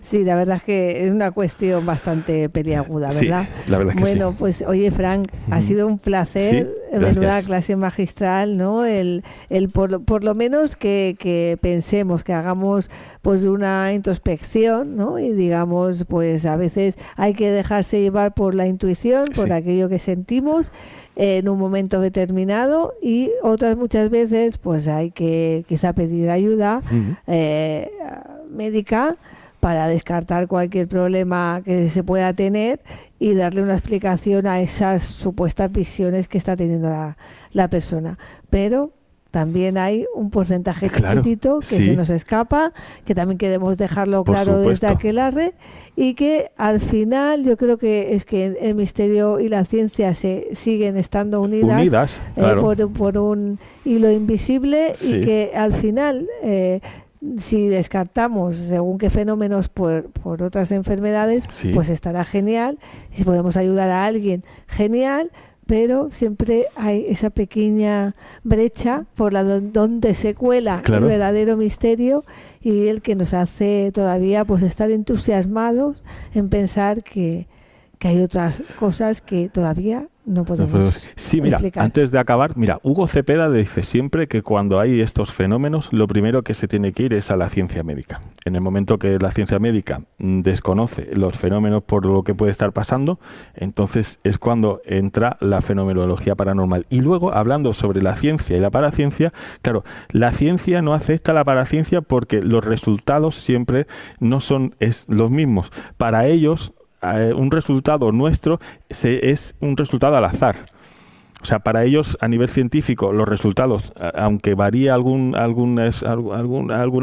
Sí, la verdad es que es una cuestión bastante peliaguda, ¿verdad? Sí, la verdad es que bueno, pues oye, Frank, ha sido un placer, Sí, menuda clase magistral, ¿no? El por lo menos que pensemos, que hagamos pues una introspección, ¿no? Y digamos, pues a veces hay que dejarse llevar por la intuición, por aquello que sentimos en un momento determinado, y otras muchas veces pues hay que quizá pedir ayuda médica para descartar cualquier problema que se pueda tener y darle una explicación a esas supuestas visiones que está teniendo la persona. Pero también hay un porcentaje chiquitito que se nos escapa, que también queremos dejarlo claro desde aquelarre, y que al final yo creo que es que el misterio y la ciencia se siguen estando unidas claro. por un hilo invisible, y que al final si descartamos según qué fenómenos por otras enfermedades, pues estará genial. Si podemos ayudar a alguien, genial. Pero siempre hay esa pequeña brecha por donde se cuela el verdadero misterio, y el que nos hace todavía pues estar entusiasmados en pensar que hay otras cosas que todavía no podemos explicar. Antes de acabar, Hugo Cepeda dice siempre que cuando hay estos fenómenos, lo primero que se tiene que ir es a la ciencia médica. En el momento que la ciencia médica desconoce los fenómenos por lo que puede estar pasando, entonces es cuando entra la fenomenología paranormal. Y luego, hablando sobre la ciencia y la paraciencia, claro, la ciencia no acepta la paraciencia porque los resultados siempre no son los mismos. Para ellos, un resultado nuestro es un resultado al azar. O O sea, para ellos, a nivel científico, los resultados, aunque varíe alguna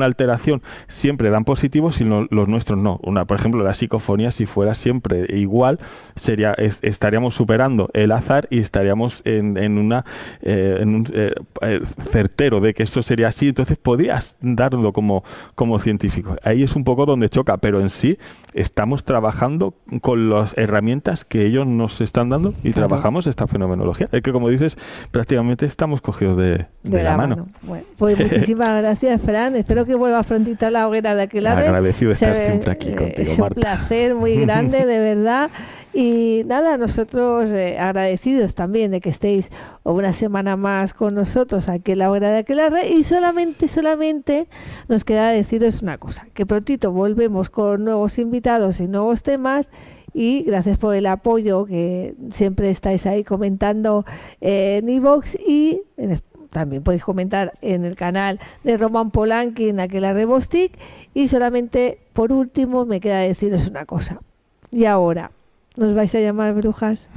alteración, siempre dan positivos y los nuestros no. Por ejemplo, la psicofonía, si fuera siempre igual, estaríamos superando el azar y estaríamos en un certero de que esto sería así. Entonces, podrías darlo como científico. Ahí es un poco donde choca, pero en sí estamos trabajando con las herramientas que ellos nos están dando y trabajamos esta fenomenología. Es que, como dices, prácticamente estamos cogidos de la mano. Bueno, pues muchísimas gracias, Fran. Espero que vuelvas prontito a la hoguera de Aquelarre. Agradecido de estar siempre aquí contigo, es Marta. Un placer muy grande, de verdad. Y nada, nosotros agradecidos también de que estéis una semana más con nosotros aquí en la hoguera de Aquelarre. Y solamente nos queda deciros una cosa, que prontito volvemos con nuevos invitados y nuevos temas. Y gracias por el apoyo que siempre estáis ahí comentando en iVoox y también podéis comentar en el canal de Roman Polanqui en Aquelarre Bostik. Y solamente por último me queda deciros una cosa. Y ahora, ¿nos vais a llamar brujas?